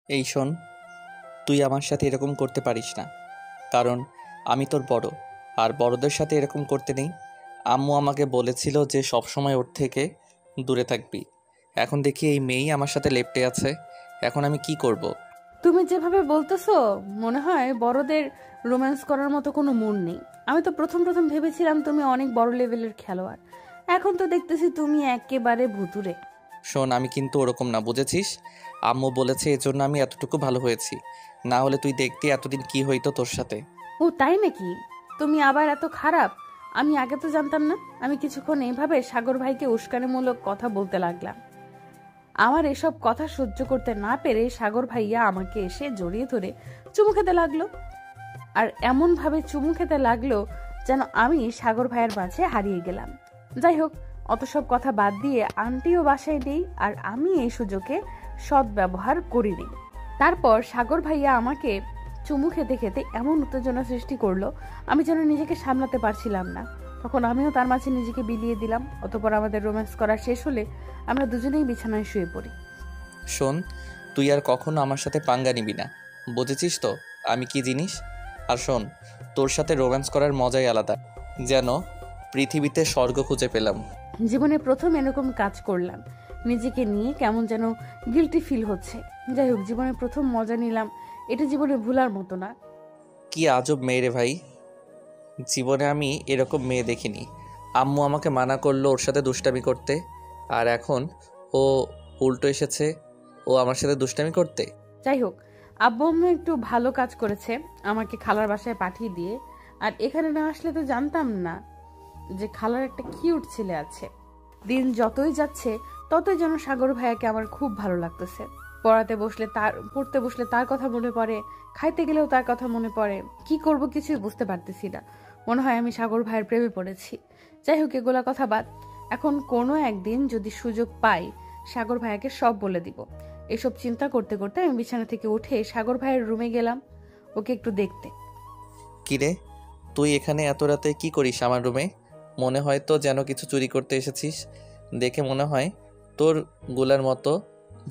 এই শোন, তুই আমার সাথে এরকম করতে পারিস না, কারণ আমি তোর বড়। আর বড়দের সাথে এরকম করতে নেই। আম্মু আমাকে বলেছিল যে সব সময় ওর থেকে দূরে থাকবি। এখন দেখি এই মেয়েই আমার সাথে লেপ্টে আছে। এখন আমি কি করব? তুমি যেভাবে বলতেছো মনে হয় বড়দের রোম্যান্স করার মতো কোনো মুড নেই। আমি তো প্রথম প্রথম ভেবেছিলাম তুমি অনেক বড় লেভেলের খেলোয়াড়, এখন তো দেখতেছি তুমি একেবারে ভুতুরে। শোন, আমি কিন্তু ওরকম না, বুঝেছিস? আম্মু বলেছে এজন্য আমি এতটুকু ভালো হয়েছি, না হলে তুই দেখতে এতদিন কি হইতো তোর সাথে। ও তাই নাকি? তুমি আবার এত খারাপ? আমি আগে তো জানতাম না। আমি কিছুক্ষণ এইভাবে সাগর ভাইকে উস্কানিমূলক কথা বলতে লাগলাম। আমার এসব কথা সহ্য করতে না পেরে সাগর ভাইয়া আমাকে এসে জড়িয়ে ধরে চুমু খেতে লাগলো। আর এমন ভাবে চুমু খেতে লাগলো যেন আমি সাগর ভাইয়ের মাঝে হারিয়ে গেলাম। যাই হোক, অত সব কথা বাদ দিয়ে আন্টিও বাসায় নেই, আর আমি এই সুযোগে সদ্ব্যবহার করিনি। তারপর সাগর ভাইয়া আমাকে চুমু খেতে খেতে এমন উত্তেজনা সৃষ্টি করলো, আমি যেন নিজেকে সামলাতে পারছিলাম না। তখন আমিও তার মাঝে নিজেকে বিলিয়ে দিলাম। অতঃপর আমাদের রোম্যান্স করা শেষ হলে আমরা দুজনেই বিছানায় শুয়ে পড়ি। শোন, তুই আর কখনো আমার সাথে পাঙ্গা নিবি না, বুঝেছিস তো আমি কি জিনিস? আর শোন, তোর সাথে রোম্যান্স করার মজাই আলাদা, যেন পৃথিবীতে স্বর্গ খুঁজে পেলাম। জীবনে প্রথম এরকম কাজ করলাম, নিজেকে নিয়ে কেমন যেন গিল্টি ফিল হচ্ছে। যাই হোক, জীবনে প্রথম মজা নিলাম, এটা জীবনে ভুলার মতো না। কি আজব মেয়ে রে ভাই, জীবনে আমি এরকম মেয়ে দেখিনি। আম্মু আমাকে মানা করলো ওর সাথে দুষ্টামি করতে, আর এখন ও উল্টো এসেছে ও আমার সাথে দুষ্টামি করতে। যাই হোক, আব্বু আম্মু একটু ভালো কাজ করেছে আমাকে খালার বাসায় পাঠিয়ে দিয়ে। আর এখানে না আসলে তো জানতাম না যে খালার একটা কিউট ছেলে আছে। দিন যতই যাচ্ছে ততই যেন সাগর ভাইয়াকে আমার খুব ভালো লাগতেছে। পড়তে বসলে তার কথা মনে পড়ে, খাইতে গেলেও তার কথা মনে পড়ে। কি করব কিছুই বুঝতে পারতেছি না। মনে হয় আমি সাগর ভাইয়ের প্রেমে পড়েছি। যাই হোক, এগুলা কথা বাদ। এখন কোনো একদিন যদি সুযোগ পাই, সাগর ভাইয়াকে সব বলে দিব। এসব চিন্তা করতে করতে আমি বিছানা থেকে উঠে সাগর ভাইয়ের রুমে গেলাম ওকে একটু দেখতে। কিরে, তুই এখানে এত রাতে কি করিস আমার রুমে? মনে হয় তো যেন কিছু চুরি করতে এসেছিস, দেখে মনে হয় তোর গুলার মতো।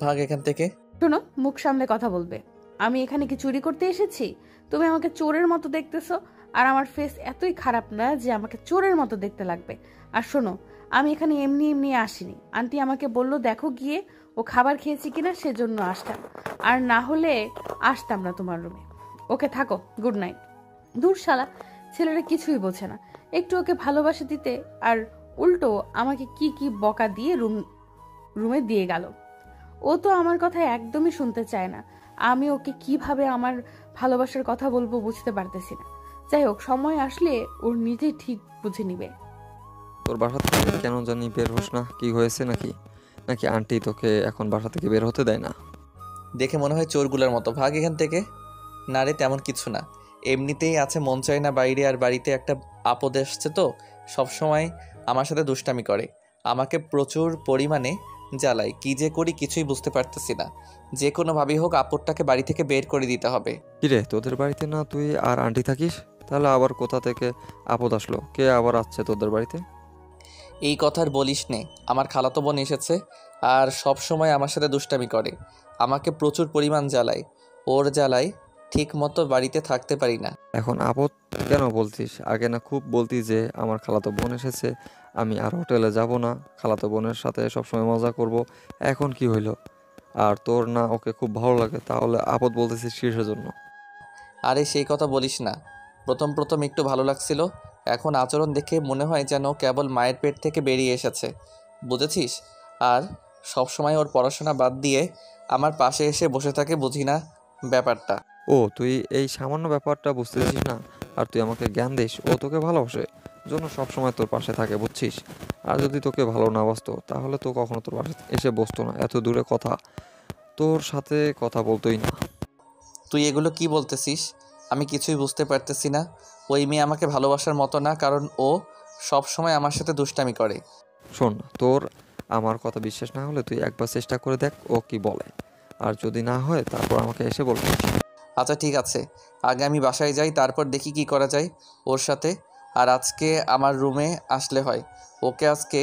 ভাগ এখান থেকে। শোনো, মুখ সামলে কথা বলবে। আমি এখানে কি চুরি করতে এসেছি? তুমি আমাকে চোরের মতো দেখতেছো, আর আমার ফেস এতই খারাপ না যে আমাকে চোরের মতো দেখতে লাগবে। আর শোনো, আমি এখানে এমনি এমনি আসিনি। আন্টি আমাকে বলল দেখো গিয়ে ও খাবার খেয়েছি কিনা, সেজন্য আসতাম। আর না হলে আসতাম না তোমার রুমে। ওকে, থাকো, গুড নাইট। দূর শালা, ছেলেরা কিছুই বোঝে না। একটু ওকে ভালোবাসা দিতে আর উল্টো আমাকে কি কি বকা দিয়ে রুমে দিয়ে গেল। ও তো আমার কথা একদমই শুনতে চায় না। আমি ওকে কিভাবে আমার ভালোবাসার কথা বলবো বুঝতে পারতেছি না। যাই হোক, সময় আসলে ওর নিজেই ঠিক বুঝে নিবে। তোর বাসা থেকে কেন জানি বের হোস না, কি হয়েছে নাকি? নাকি আন্টি তোকে এখন বাসা থেকে বের হতে দেয় না? দেখে মনে হয় চোরগুলার মতো, ভাগ এখান থেকে। না রে, তেমন কিছু না, এমনিতেই আছে মন চায় না বাইরে। আর বাড়িতে একটা আপদ এসছে তো সব সময় আমার সাথে দুষ্টামি করে, আমাকে প্রচুর পরিমাণে জ্বালায়। কি যে করি কিছুই বুঝতে পারতেছি না। যে কোনোভাবেই হোক আপদটাকে বাড়ি থেকে বের করে দিতে হবে। কিরে, তোদের বাড়িতে না তুই আর আন্টি থাকিস? তাহলে আবার কোথা থেকে আপদ আসলো? কে আবার আসছে তোদের বাড়িতে? এই কথা আর বলিস নে, আমার খালাতো বোন এসেছে আর সব সময় আমার সাথে দুষ্টামি করে, আমাকে প্রচুর পরিমাণ জ্বালায়। ওর জ্বালায় ঠিক মতো বাড়িতে থাকতে পারি না। এখন আপদ কেন বলছিস? আগে না খুব বলতি যে আমার খালাতো বোন এসেছে, আমি আর হোটেলে যাব না, খালাতো বোনের সাথে সবসময় মজা করব। এখন কি হইলো? আর তোর না ওকে খুব ভালো লাগে, তাহলে আপদ বলতেছিস কিসের জন্য? আরে সেই কথা বলিস না, প্রথম প্রথম একটু ভালো লাগছিল, এখন আচরণ দেখে মনে হয় যেন কেবল মায়ের পেট থেকে বেরিয়ে এসেছে, বুঝেছিস? আর সব সময় ওর পড়াশোনা বাদ দিয়ে আমার পাশে এসে বসে থাকে, বুঝি না ব্যাপারটা। ও, তুই এই সামান্য ব্যাপারটা বুঝতেছিস না? আর তুই আমাকে জ্ঞান দিস ও তোকে ভালোবাসে জন্য সবসময় তোর পাশে থাকে, বুঝছিস? আর যদি তোকে ভালো না বাসতো তাহলে তো কখনো তোর পাশে এসে বসতো না, এত দূরে কথা তোর সাথে কথা বলতোই না। তুই এগুলো কি বলতেছিস? আমি কিছুই বুঝতে পারতেছি না। ওই মেয়ে আমাকে ভালোবাসার মতো না, কারণ ও সব সময় আমার সাথে দুষ্টামি করে। শোন, তোর আমার কথা বিশ্বাস না হলে তুই একবার চেষ্টা করে দেখ ও কি বলে, আর যদি না হয় তারপর আমাকে এসে বলবি। আচ্ছা ঠিক আছে, আগে আমি বাসায় যাই, তারপর দেখি কি করা যায় ওর সাথে। আর আজকে আমার রুমে আসলে হয়, ওকে আজকে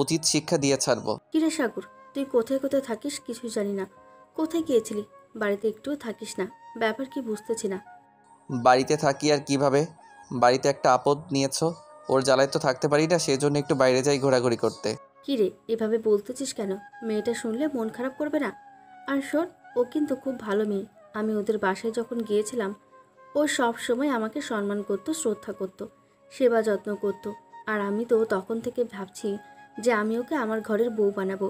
উচিত শিক্ষা দিয়ে ছাড়বো। কিরে সাগর, তুই কোথায় কোথায় থাকিস কিছুই জানি না। কোথায় গিয়েছিলি? বাড়িতে একটুও থাকিস না। ব্যাপার কি বুঝতেছি না। বাড়িতে থাকি আর কিভাবে? বাড়িতে একটা আপদ নিয়েছো, ওর জ্বালায় তো থাকতে পারি না, সেজন্য একটু বাইরে যাই ঘোরাঘুরি করতে। কি রে, এভাবে বলতেছিস কেন? মেয়েটা শুনলে মন খারাপ করবে না? আর শোন, ও কিন্তু খুব ভালো মেয়ে। আমি ওদের বাসায় যখন গিয়েছিলাম, ও সব সময় আমাকে সম্মান করত, শ্রদ্ধা করত, সেবা যত্ন করত। আর আমি তো তখন থেকে ভাবছি যে আমি ওকে আমার ঘরের বউ বানাবো।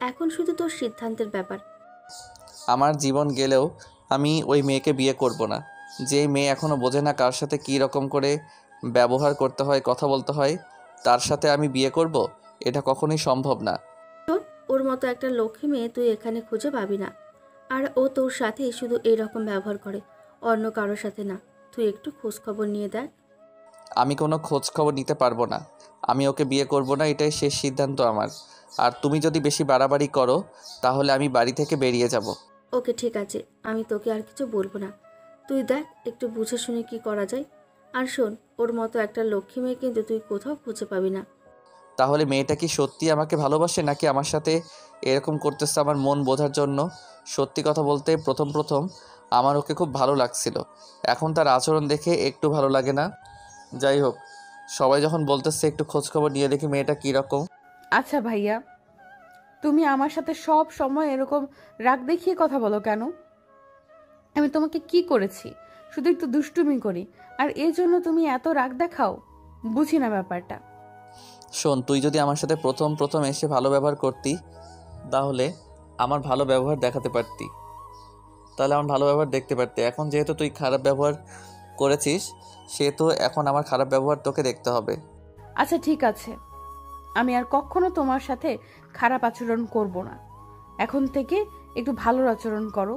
এখন শুধু তোর সিদ্ধান্তের ব্যাপার। আমার জীবন গেলেও আমি ওই মেয়েকে বিয়ে করব না। যেই মেয়ে এখনও বোঝে না কার সাথে কী রকম করে ব্যবহার করতে হয়, কথা বলতে হয়, তার সাথে আমি বিয়ে করব? এটা কখনোই সম্ভব না। ওর মতো একটা লক্ষ্মী মেয়ে তুই এখানে খুঁজে পাবি না। আর ও তোর সাথে শুধু এইরকম ব্যবহার করে, অন্য কারোর সাথে না। তুই একটু খোঁজ খবর নিয়ে দেখ। আমি কোনো খোঁজ খবর নিতে পারবো না। আমি ওকে বিয়ে করব না, এটাই শেষ সিদ্ধান্ত আমার। আর তুমি যদি বেশি বাড়াবাড়ি করো তাহলে আমি বাড়ি থেকে বেরিয়ে যাব। ওকে, ঠিক আছে, আমি তোকে আর কিছু বলবো না। তুই দেখ একটু বুঝে শুনে কি করা যায়। আর শোন, ওর মতো একটা লক্ষ্মী মেয়ে কিন্তু তুই কোথাও খুঁজে পাবি না। তাহলে মেয়েটা কি সত্যি আমাকে ভালোবাসে, নাকি আমার সাথে এরকম করতেছে আমার মন বোঝার জন্য? সত্যি কথা বলতে প্রথম প্রথম আমার ওকে খুব ভালো লাগছিল, এখন তার আচরণ দেখে একটু ভালো লাগে না। যাই হোক, সবাই যখন বলতেছে একটু খোঁজখবর নিয়ে দেখি মেয়েটা কীরকম। আচ্ছা ভাইয়া, তুমি আমার সাথে সব সময় এরকম রাগ দেখিয়ে কথা বলো কেন? আমি তোমাকে কি করেছি? শুধু একটু দুষ্টুমি করি আর এর জন্য তুমি এত রাগ দেখাও? বুঝি না ব্যাপারটা। শোন, তুই যদি আমার সাথে প্রথম প্রথম এসে ভালো ব্যবহার করতি তাহলে আমার ভালো ব্যবহার দেখাতে পারতি, তাহলে আমার ভালো ব্যবহার দেখতে পারতি। এখন যেহেতু তুই খারাপ ব্যবহার করেছিস সেহেতু এখন আমার খারাপ ব্যবহার তোকে দেখতে হবে। আচ্ছা ঠিক আছে, আমি আর কখনো তোমার সাথে খারাপ আচরণ করব না। এখন থেকে একটু ভালো আচরণ করো।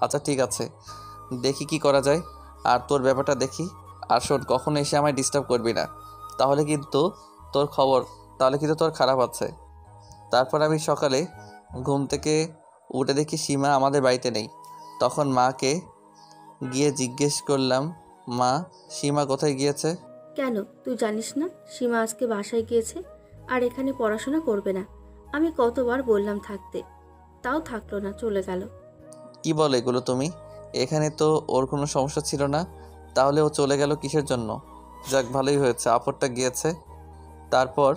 আচ্ছা ঠিক আছে, দেখি কি করা যায়। আর তোর ব্যাপারটা দেখি। আর শোন, কখনো এসে আমায় ডিস্টার্ব করবি না, তাহলে কিন্তু তোর খবর, তাহলে কিন্তু তোর খারাপ আছে। তারপর আমি সকালে ঘুম থেকে উঠে দেখি সীমা আমাদের বাড়িতে নেই। তখন মাকে গিয়ে জিজ্ঞেস করলাম, মা, সীমা কোথায় গিয়েছে? কেন, তুই জানিস না সীমা আজকে বাসায় গিয়েছে? আর এখানে পড়াশোনা করবে না। আমি কতবার বললাম থাকতে, তাও থাকলো না, চলে গেল। কি বলে এগুলো তুমি? এখানে তো ওর কোনো সমস্যা ছিল না, তাহলে ও চলে গেল কিসের জন্য? যাক, ভালোই হয়েছে আপরটা গিয়েছে। তারপর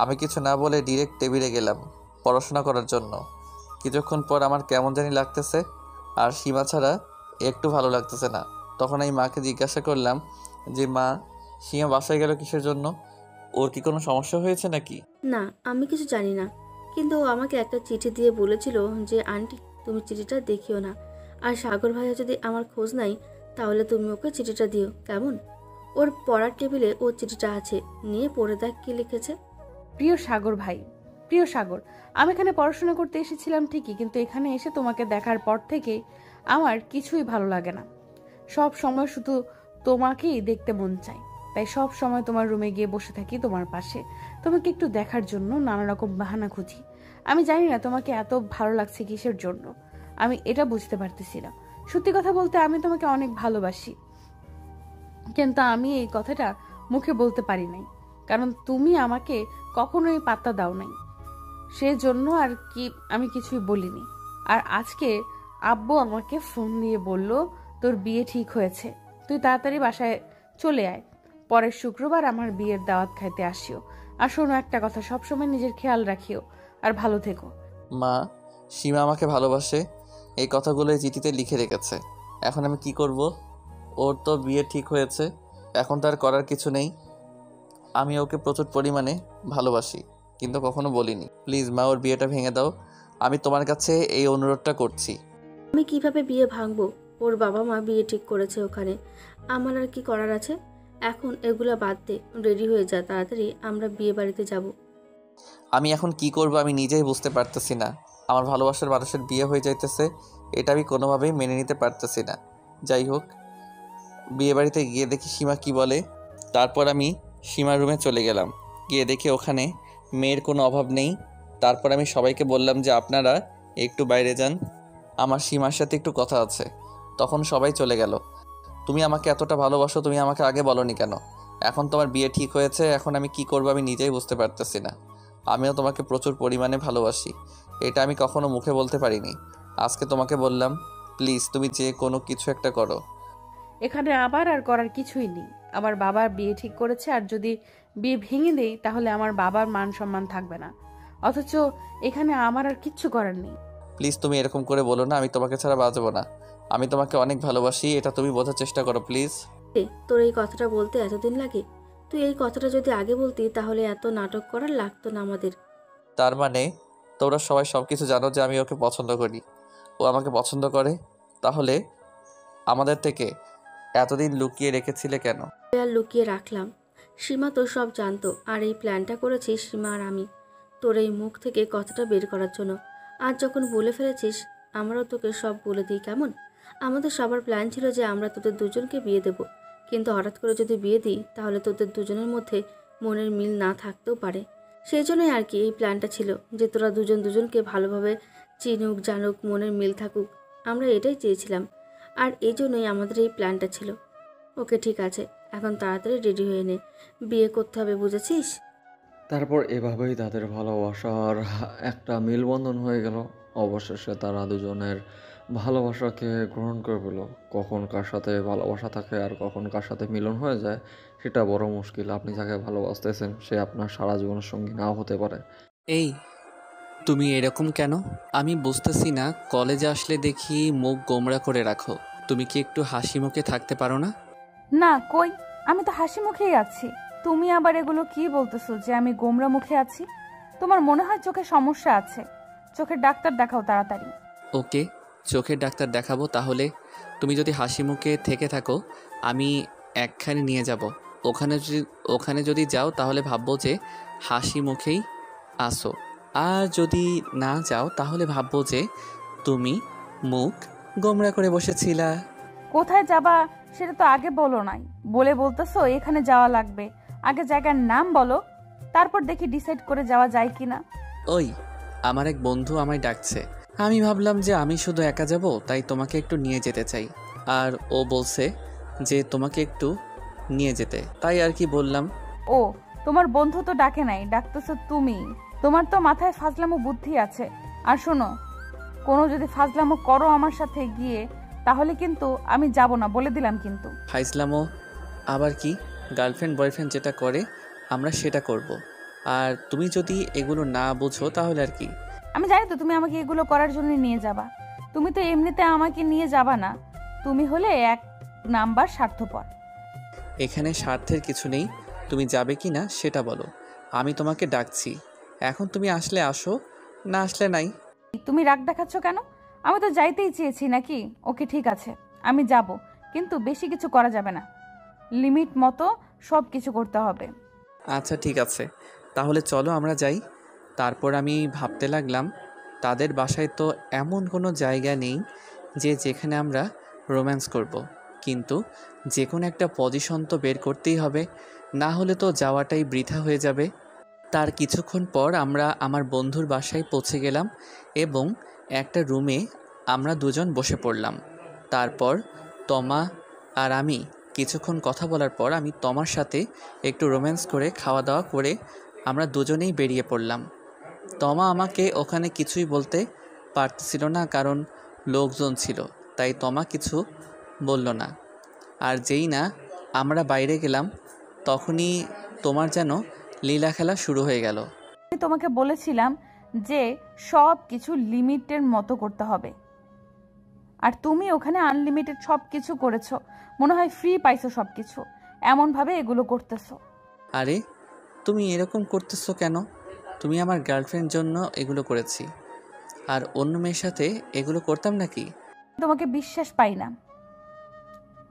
আমি কিছু না বলে ডিরেক্ট টেবিলে গেলাম পড়াশোনা করার জন্য। কিছুক্ষণ পর আমার কেমন জানি লাগতেছে, আর সীমা ছাড়া একটু ভালো লাগতেছে না। তখন আমি মাকে জিজ্ঞাসা করলাম যে, মা, সীমা বাসায় গেল কিসের জন্য? ওর কি কোনো সমস্যা হয়েছে নাকি? না, আমি কিছু জানি না, কিন্তু ও আমাকে একটা চিঠি দিয়ে বলেছিল যে আন্টি, তুমি চিঠিটা দেখিও না। আর সাগর ভাইয়া যদি আমার খোঁজ নাই তাহলে তুমি ওকে চিঠিটা দিও, কেমন? ওর পড়ার টেবিলে ও চিঠিটা আছে, নিয়ে পড়ে দেখ কি লিখেছে। প্রিয় সাগর ভাই, প্রিয় সাগর, আমি এখানে পড়াশোনা করতে এসেছিলাম ঠিকই, কিন্তু এখানে এসে তোমাকে দেখার পর থেকে আমার কিছুই ভালো লাগে না। সব সময় শুধু তোমাকেই দেখতে মন চায়, তাই সব সময় তোমার রুমে গিয়ে বসে থাকি তোমার পাশে, তোমাকে একটু দেখার জন্য নানা রকম বাহানা খুঁজি। আমি জানি না তোমাকে এত ভালো লাগছে কিসের জন্য, আমি এটা বুঝতে পারতেছি না। সত্যি কথা বলতে আমি তোমাকে অনেক ভালোবাসি, কিন্তু আমি এই কথাটা মুখে বলতে পারি নাই, কারণ তুমি আমাকে কখনোই পাত্তা দাও নাই। সেজন্য আর কি আমি কিছুই বলিনি। আর আজকে আব্বু আমাকে ফোন দিয়ে বলল তোর বিয়ে ঠিক হয়েছে, তুই তাড়াতাড়ি বাসায় চলে আয়, পরের শুক্রবার আমার বিয়ের দাওয়াত খাইতে আসিও। আর শোনো একটা কথা, সবসময় নিজের খেয়াল রাখিও আর ভালো থেকো। মা, সীমা আমাকে ভালোবাসে, এই কথাগুলো এই চিঠিতে লিখে রেখেছে। এখন আমি কি করব? ওর তো বিয়ে ঠিক হয়েছে, এখন তার করার কিছু নেই। আমি ওকে প্রচুর পরিমাণে ভালোবাসি, কিন্তু কখনো বলিনি। প্লিজ মা, ওর বিয়েটা ভেঙে দাও, আমি তোমার কাছে এই অনুরোধটা করছি। আমি কিভাবে বিয়ে ভাঙবো? ওর বাবা মা বিয়ে ঠিক করেছে ওখানে, আমার আর কি করার আছে? এখন এগুলা বাদ দে, রেডি হয়ে যা তাড়াতাড়ি, আমরা বিয়ে বাড়িতে যাব। আমি এখন কি করব আমি নিজেই বুঝতে পারতেছি না। আমার ভালোবাসার মানুষের বিয়ে হয়ে যাইতেছে, এটা আমি কোনোভাবেই মেনে নিতে পারতেছি না। যাই হোক, বিয়ে বাড়িতে গিয়ে দেখি সীমা কি বলে। তারপর আমি সীমার রুমে চলে গেলাম, গিয়ে দেখি ওখানে মেয়ের কোনো অভাব নেই। তারপর আমি সবাইকে বললাম যে আপনারা একটু বাইরে যান, আমার সীমার সাথে একটু কথা আছে। তখন সবাই চলে গেল। তুমি আমাকে এতটা ভালোবাসো, তুমি আমাকে আগে বলোনি কেন? এখন তোমার বিয়ে ঠিক হয়েছে, এখন আমি কি করবো আমি নিজেই বুঝতে পারতেছি না। আমিও তোমাকে প্রচুর পরিমাণে ভালোবাসি, এটা আমি কখনো মুখে বলতে পারিনি, আজকে তোমাকে বললাম। প্লিজ তুমি যে কোনো কিছু একটা করো। এখানে আবার আর করার কিছুই নেই। আমার বাবার বিয়ে ঠিক করেছে, আর যদি বিয়ে ভেঙে দেই তাহলে আমার বাবার মান সম্মান থাকবে না। অথচ এখানে আমার আর কিচ্ছু করার নেই। প্লিজ তুমি এরকম করে বলো না, আমি তোমাকে ছাড়া বাঁচবো না। আমি তোমাকে অনেক ভালোবাসি, এটা তুমি বোঝার চেষ্টা করো প্লিজ। তোর এই কথাটা বলতে এতদিন লাগে? তুই এই কথাটা যদি আগে বলতি তাহলে এত নাটক করার লাগতো না আমাদের। তার মানে তোমরা সবাই সব কিছু জানো যে আমি ওকে পছন্দ করি, ও আমাকে পছন্দ করে। তাহলে আমাদের থেকে এতদিন লুকিয়ে রেখেছিলে কেন? আর লুকিয়ে রাখলাম? সীমা তো সব জানতো, আর এই প্ল্যানটা করেছি সীমা আর আমি, তোর এই মুখ থেকে কথাটা বের করার জন্য। আজ যখন বলে ফেলেছিস, আমরাও তোকে সব বলে দিই কেমন? আমাদের সবার প্ল্যান ছিল যে আমরা তোদের দুজনকে বিয়ে দেব, কিন্তু হঠাৎ করে যদি বিয়ে দিই তাহলে তোদের দুজনের মধ্যে মনের মিল না থাকতেও পারে। সেই জন্যই আর কি এই প্ল্যানটা ছিল, যে তোরা দুজন দুজনকে ভালোভাবে চিনুক, জানুক, মনের মিল থাকুক। আমরা এটাই চেয়েছিলাম, আর এই জন্যই আমাদের এই প্ল্যানটা ছিল। ওকে ঠিক আছে, এখন তাড়াতাড়ি রেডি হয়ে নে, বিয়ে করতে হবে, বুঝেছিস? তারপর এভাবেই তাদের ভালোবাসার একটা মেলবন্ধন হয়ে গেল। অবশেষে তারা দুজনের ভালোবাসাকে গ্রহণ করে পেল। কখন কার সাথে ভালোবাসা থাকে আর কখন কার সাথে মিলন হয়ে যায় সেটা বড় মুশকিল। আপনি যাকে ভালোবাসতেছেন সে আপনার সারা জীবনের সঙ্গী নাও হতে পারে। এই, তুমি এরকম কেন? আমি বুঝতেছি না। কলেজে আসলে দেখি মুখ গোমড়া করে রাখো। তুমি কি একটু হাসি মুখে থাকতে পারো না? না, কই, আমি তো হাসি মুখেই আছি। তুমি আবার এগুলো কি বলতেছো যে আমি গোমরা মুখে আছি? তোমার মনে হয় চোখে সমস্যা আছে? চোখের ডাক্তার দেখাও তাড়াতাড়ি। ওকে, চোখের ডাক্তার দেখাবো। তাহলে তুমি যদি হাসি মুখে থেকে থাকো, আমি একখানে নিয়ে যাব। ওখানে যদি যাও তাহলে ভাববো যে হাসি মুখেই আসো, আর যদি না যাও তাহলে ভাববো যে তুমি মুখ গোমড়া করে বসেছিলা। কোথায় যাবা সেটা তো আগে বলো নাই, বলে বলতেছো এখানে যাওয়া লাগবে। আগে জায়গার নাম বলো, তারপর দেখি ডিসাইড করে যাওয়া যায় কিনা। ওই, আমার এক বন্ধু আমায় ডাকছে। আমি ভাবলাম যে আমি শুধু একা যাব, তাই তোমাকে একটু নিয়ে যেতে চাই। আর ও বলছে যে তোমাকে একটু নিয়ে যেতে, তাই আর কি বললাম। ও, তোমার বন্ধু তো ডাকে নাই, ডাকতেছো তুমি। তোমার তো মাথায় ফাজলামো বুদ্ধি আছে। আর শোনো, কোনো যদি ফাজলামো করো আমার সাথে গিয়ে, তাহলে কিন্তু আমি যাব না, বলে দিলাম কিন্তু। ফাইজলামো আবার কি? গার্লফ্রেন্ড বয়ফ্রেন্ড যেটা করে আমরা সেটা করব। আর তুমি যদি এগুলো না বুঝো তাহলে আর কি। আমি জানি তো তুমি আমাকে এগুলো করার জন্য নিয়ে যাবা। তুমি তো এমনিতে আমাকে নিয়ে যাবা না। তুমি হলে এক নাম্বার স্বার্থপর। এখানে স্বার্থের কিছু নেই। তুমি যাবে কি না সেটা বলো। আমি তোমাকে ডাকছি, এখন তুমি আসলে আসো, না আসলে নাই। তুমি রাগ দেখাচ্ছ কেন? আমি তো যাইতেই চেয়েছি নাকি? ওকে ঠিক আছে, আমি যাব, কিন্তু বেশি কিছু করা যাবে না। লিমিট মতো সব কিছু করতে হবে। আচ্ছা ঠিক আছে, তাহলে চলো আমরা যাই। তারপর আমি ভাবতে লাগলাম, তাদের বাসায় তো এমন কোনো জায়গা নেই যে যেখানে আমরা রোম্যান্স করব। কিন্তু যে কোনো একটা পজিশন তো বের করতেই হবে, না হলে তো যাওয়াটাই বৃথা হয়ে যাবে। তার কিছুক্ষণ পর আমরা আমার বন্ধুর বাসায় পৌঁছে গেলাম এবং একটা রুমে আমরা দুজন বসে পড়লাম। তারপর তমা আর আমি কিছুক্ষণ কথা বলার পর আমি তমার সাথে একটু রোম্যান্স করে খাওয়া দাওয়া করে আমরা দুজনেই বেরিয়ে পড়লাম। তমা আমাকে ওখানে কিছুই বলতে পারছিল না, কারণ লোকজন ছিল, তাই তমা কিছু বলল না। আর যেই না আমরা বাইরে গেলাম তখনই তোমার যেন লীলা খেলা শুরু হয়ে গেল। আমি তোমাকে বলেছিলাম যে সব কিছু লিমিটের মতো করতে হবে, আর তুমি ওখানে আনলিমিটেড সব কিছু করেছো। মনে হয় ফ্রি পাইছো সব কিছু, এমনভাবে এগুলো করতেছো। আরে তুমি এরকম করতেছো কেন? তুমি আমার গার্লফ্রেন্ড জন্য এগুলো করেছি, আর অন্য মেয়ের সাথে এগুলো করতাম নাকি? তোমাকে বিশ্বাস পাই না।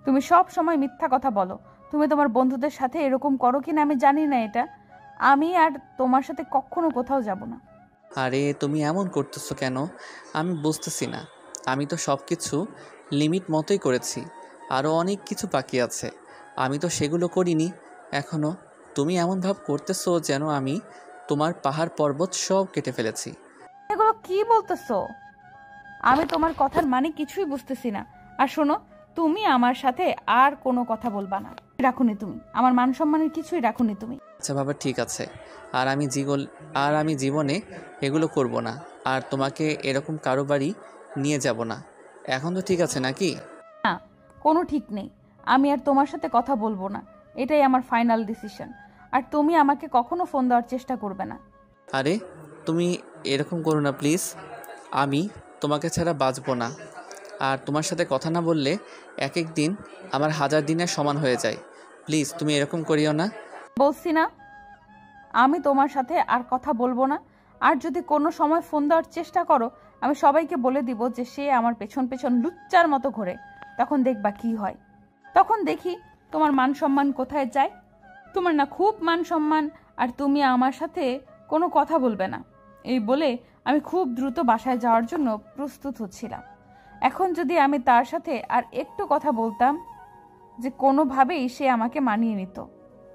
তুমি সব সময় মিথ্যা কথা বলো। তুমি তোমার বন্ধুদের সাথে এরকম করো কিনা আমি জানি না, এটা আমি আর তোমার সাথে কখনো কোথাও যাব না। আরে তুমি এমন করতেছো কেন? আমি বুঝতেছি না। আমি তো সব কিছু লিমিট মতোই করেছি, আরও অনেক কিছু বাকি আছে, আমি তো সেগুলো করিনি এখনও। তুমি এমন ভাব করতেছো যেন আমি তোমার পাহাড় পর্বত সব কেটে ফেলেছি। এগুলো কি বলতেছো? আমি তোমার কথার মানে কিছুই বুঝতেছি না। আর শোনো, তুমি আমার সাথে আর কোনো কথা বলবা না। রাখুনি তুমি আমার মান সম্মানের কিছুই রাখুনি তুমি। আচ্ছা বাবা ঠিক আছে, আর আমি জীবনে এগুলো করব না, আর তোমাকে এরকম কারো বাড়ি নিয়ে যাব না। এখন তো ঠিক আছে নাকি? না, কোনো ঠিক নেই। আমি আর তোমার সাথে কথা বলবো না, এটাই আমার ফাইনাল ডিসিশন। আর তুমি আমাকে কখনো ফোন দেওয়ার চেষ্টা করবে না। আরে তুমি এরকম করো না প্লিজ। আমি তোমাকে ছাড়া বাঁচবো না। আর তোমার সাথে কথা না বললে এক এক দিন আমার 1000 দিনের সমান হয়ে যায়। প্লিজ তুমি এরকম করিও না। বলছি না আমি তোমার সাথে আর কথা বলবো না। আর যদি কোনো সময় ফোন দেওয়ার চেষ্টা করো, আমি সবাইকে বলে দিব যে সে আমার পেছন পেছন লুচ্চার মতো ঘোরে। তখন দেখবা কি হয়। তখন দেখি তোমার মান সম্মান কোথায় যায়। তোমার না খুব মান সম্মান, আর তুমি আমার সাথে কোনো কথা বলবে না। এই বলে আমি খুব দ্রুত বাসায় যাওয়ার জন্য প্রস্তুত হচ্ছিলাম। এখন যদি আমি তার সাথে আর একটু কথা বলতাম, যে কোনোভাবেই সে আমাকে মানিয়ে নিত।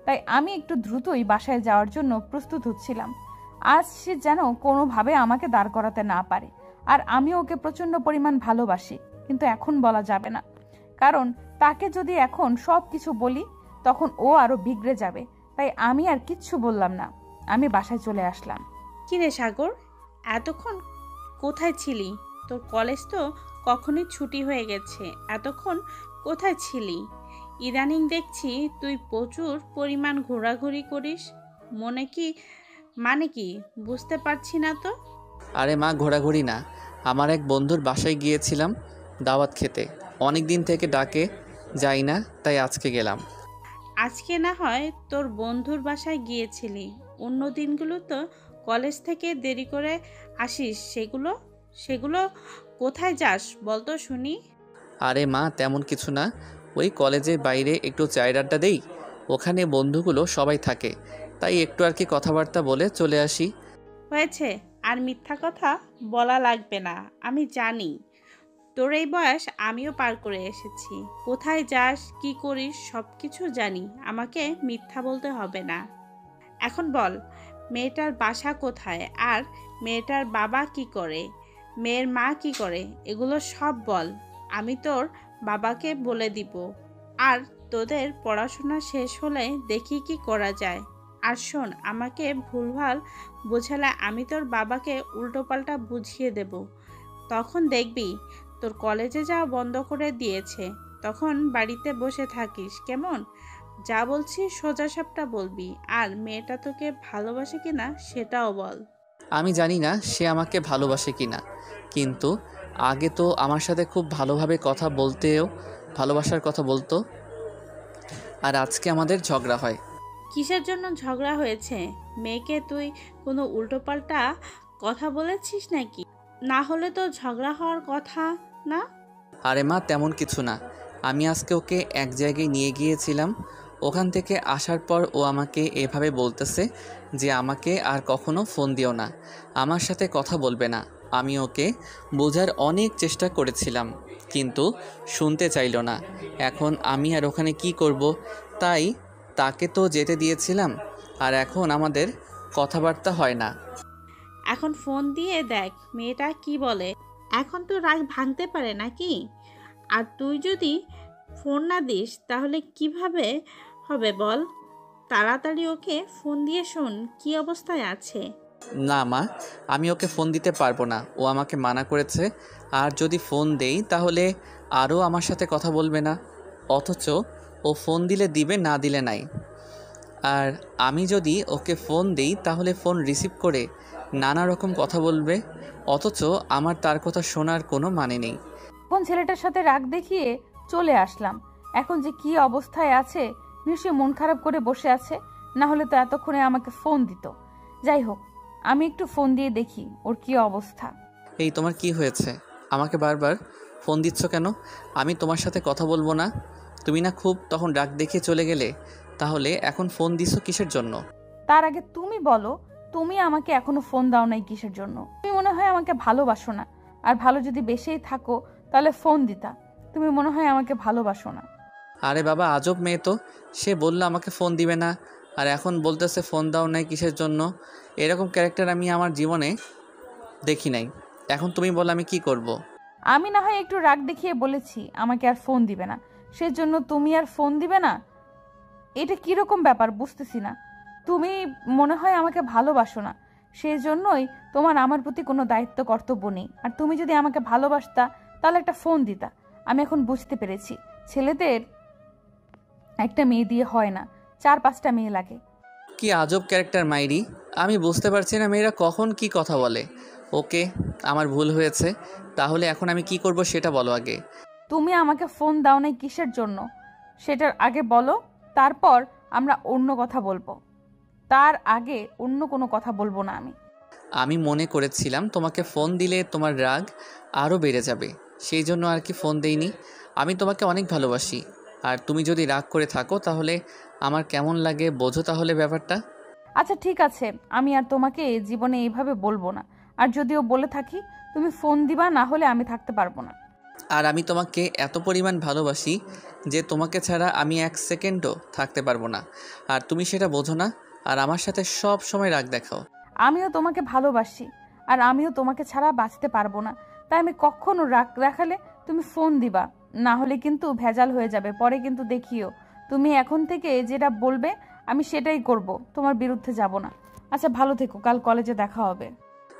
তাই আমি একটু দ্রুতই বাসায় যাওয়ার জন্য প্রস্তুত হচ্ছিলাম। আজ সে যেন কোনোভাবে আমাকে দাঁড় করাতে না পারে। আর আমি ওকে প্রচণ্ড পরিমাণ ভালোবাসি, কিন্তু এখন বলা যাবে না। কারণ তাকে যদি এখন সব কিছু বলি, তখন ও আরো বিগড়ে যাবে। তাই আমি আর কিচ্ছু বললাম না। আমি বাসায় চলে আসলাম। কিরে সাগর, এতক্ষণ কোথায় ছিলি? তোর কলেজ তো কখনই ছুটি হয়ে গেছে, এতক্ষণ কোথায় ছিলি? ইদানিং দেখছি তুই প্রচুর পরিমাণ ঘোরাঘুরি করিস। মানে কি বুঝতে পারছি না তো। আরে মা, ঘোরাঘুরি না, আমার এক বন্ধুর বাসায় গিয়েছিলাম দাওয়াত খেতে। অনেক দিন থেকে ডাকে যাই না, তাই আজকে গেলাম। আজকে না হয় তোর বন্ধুর বাসায় গিয়েছিলি, অন্য দিনগুলো তো কলেজ থেকে দেরি করে আসিস। সেগুলো কোথায় যাস বলতো শুনি। আরে মা, তেমন কিছু না, ওই কলেজের বাইরে একটু চায়ের আড্ডা দেই, ওখানে বন্ধুগুলো সবাই থাকে, তাই একটু আর কি কথাবার্তা বলে চলে আসি। হয়েছে, আর মিথ্যা কথা বলা লাগবে না। আমি জানি তোর এই বয়স আমিও পার করে এসেছি। কোথায় যাস, কি করিস, সব কিছু জানি। আমাকে মিথ্যা বলতে হবে না। এখন বল, মেয়েটার বাসা কোথায়, আর মেয়েটার বাবা কি করে, মেয়ের মা কি করে, এগুলো সব বল। আমি তোর বাবাকে বলে দিব। আর তোদের পড়াশোনা শেষ হলে দেখি কি করা যায়। আর শোন, আমাকে ভুলভাল বোঝালে আমি তোর বাবাকে উল্টোপাল্টা বুঝিয়ে দেব। তখন দেখবি তোর কলেজে যাওয়া বন্ধ করে দিয়েছে। তখন বাড়িতে বসে থাকিস, কেমন? যা বলছি সোজাসাপটা বলবি। আর মেয়েটা তোকে ভালোবাসে কিনা সেটাও বল। আমি জানি না সে আমাকে ভালোবাসে কি না, কিন্তু আগে তো আমার সাথে খুব ভালোভাবে কথা বলতেও, ভালোবাসার কথা বলতো। আর আজকে আমাদের ঝগড়া হয়। কিসের জন্য ঝগড়া হয়েছে? মেয়েকে তুই কোনো উল্টোপাল্টা কথা বলেছিস নাকি? না হলে তো ঝগড়া হওয়ার কথা না। আরে মা, তেমন কিছু না। আমি আজকে ওকে এক জায়গায় নিয়ে গিয়েছিলাম, ওখান থেকে আসার পর ও আমাকে এভাবে বলতেছে যে আমাকে আর কখনো ফোন দিও না, আমার সাথে কথা বলবে না। আমি ওকে বোঝার অনেক চেষ্টা করেছিলাম, কিন্তু শুনতে চাইলো না। এখন আমি আর ওখানে কি করব? তাই তাকে তো যেতে দিয়েছিলাম, আর এখন আমাদের কথাবার্তা হয় না। এখন ফোন দিয়ে দেখ মেয়েটা কি বলে। এখন তো রাগ ভাঙতে পারে নাকি? আর তুই যদি ফোন না দিস তাহলে কিভাবে হবে বল? তাড়াতাড়ি ওকে ফোন দিয়ে শোন কি অবস্থায় আছে। না মা, আমি ওকে ফোন দিতে পারবো না, ও আমাকে মানা করেছে। আর যদি ফোন দেই তাহলে আরও আমার সাথে কথা বলবে না, অথচ ও ফোন দিলে দিবে, না দিলে নাই। আর আমি যদি ওকে ফোন দেই তাহলে ফোন রিসিভ করে নানা রকম কথা বলবে, অথচ আমার তার কথা শোনার কোনো মানে নেই। এখন ছেলেটার সাথে রাগ দেখিয়ে চলে আসলাম। এখন যে কি অবস্থায় আছে, নিশ্চয়ই মন খারাপ করে বসে আছে। না হলে তো এতক্ষণে আমাকে ফোন দিত। যাই হোক, আমি একটু ফোন দিয়ে দেখি ওর কি অবস্থা। এই তোমার কি হয়েছে? আমাকে বারবার ফোন দিচ্ছ কেন? আমি তোমার সাথে কথা বলবো না, তুমি না খুব তখন রাগ দেখিয়ে চলে গেলে, তাহলে এখন ফোন দিছো কিসের জন্য? তার আগে তুমি বলো, তুমি আমাকে এখনো ফোন দাও নাই কিসের জন্য? তুমি মনে হয় আমাকে ভালোবাসো না। আর ভালো যদি বেশিই থাকো তাহলে ফোন দিতা। তুমি মনে হয় আমাকে ভালোবাসো না। আরে বাবা, আজব মেয়ে তো। সে বললো আমাকে ফোন দিবে না, আর এখন বলতেছে ফোন দাও নাই কিসের জন্য। এরকম ক্যারেক্টার আমি আমার জীবনে দেখি নাই। এখন তুমি বলো আমি কি করব? আমি না হয় একটু রাগ দেখিয়ে বলেছি আমাকে আর ফোন দিবে না, সেজন্য তুমি আর ফোন দিবে না? এটা কিরকম ব্যাপার বুঝতেছি না। তুমি মনে হয় আমাকে ভালোবাসো না, সেই জন্যই তোমার আমার প্রতি কোনো দায়িত্ব কর্তব্য নেই। আর তুমি যদি আমাকে ভালোবাসতা তাহলে একটা ফোন দিতা। আমি এখন বুঝতে পেরেছি ছেলেদের একটা মেয়ে দিয়ে হয় না, 4-5টা মেয়ে লাগে। কি আজব ক্যারেক্টার মাইরি। আমি বুঝতে পারছি না মেয়েরা কখন কি কথা বলে। ওকে, আমার ভুল হয়েছে। তাহলে এখন আমি কি করব সেটা বলো আগে। তুমি আমাকে ফোন দাও নাই কিসের জন্য সেটার আগে বলো, তারপর আমরা অন্য কথা বলবো। তার আগে অন্য কোনো কথা বলবো না আমি। আমি মনে করেছিলাম তোমাকে ফোন দিলে তোমার রাগ আরও বেড়ে যাবে, সেই জন্য আর কি ফোন দেইনি। আমি তোমাকে অনেক ভালোবাসি, আর তুমি যদি রাগ করে থাকো তাহলে আমার কেমন লাগে বোঝো তাহলে ব্যাপারটা। আচ্ছা ঠিক আছে, আমি আর তোমাকে জীবনে এইভাবে বলবো না। আর যদিও বলে থাকি তুমি ফোন দিবা, না হলে আমি থাকতে পারবো না। আর আমি তোমাকে এত পরিমাণ ভালোবাসি যে তোমাকে ছাড়া আমি 1 সেকেন্ডও থাকতে পারবো না, আর তুমি সেটা বোঝো না, আর আমার সাথে সব সময় রাগ দেখাও। আমিও তোমাকে ভালোবাসি, আর আমিও তোমাকে ছাড়া বাঁচতে পারবো না। তাই আমি কখনো রাগ দেখালে তুমি ফোন দিবা, না হলে কিন্তু ভেজাল হয়ে যাবে। পরে কিন্তু দেখিও তুমি এখন থেকে যেটা বলবে আমি সেটাই করব, তোমার বিরুদ্ধে যাব না। আচ্ছা ভালো থেকো, কাল কলেজে দেখা হবে।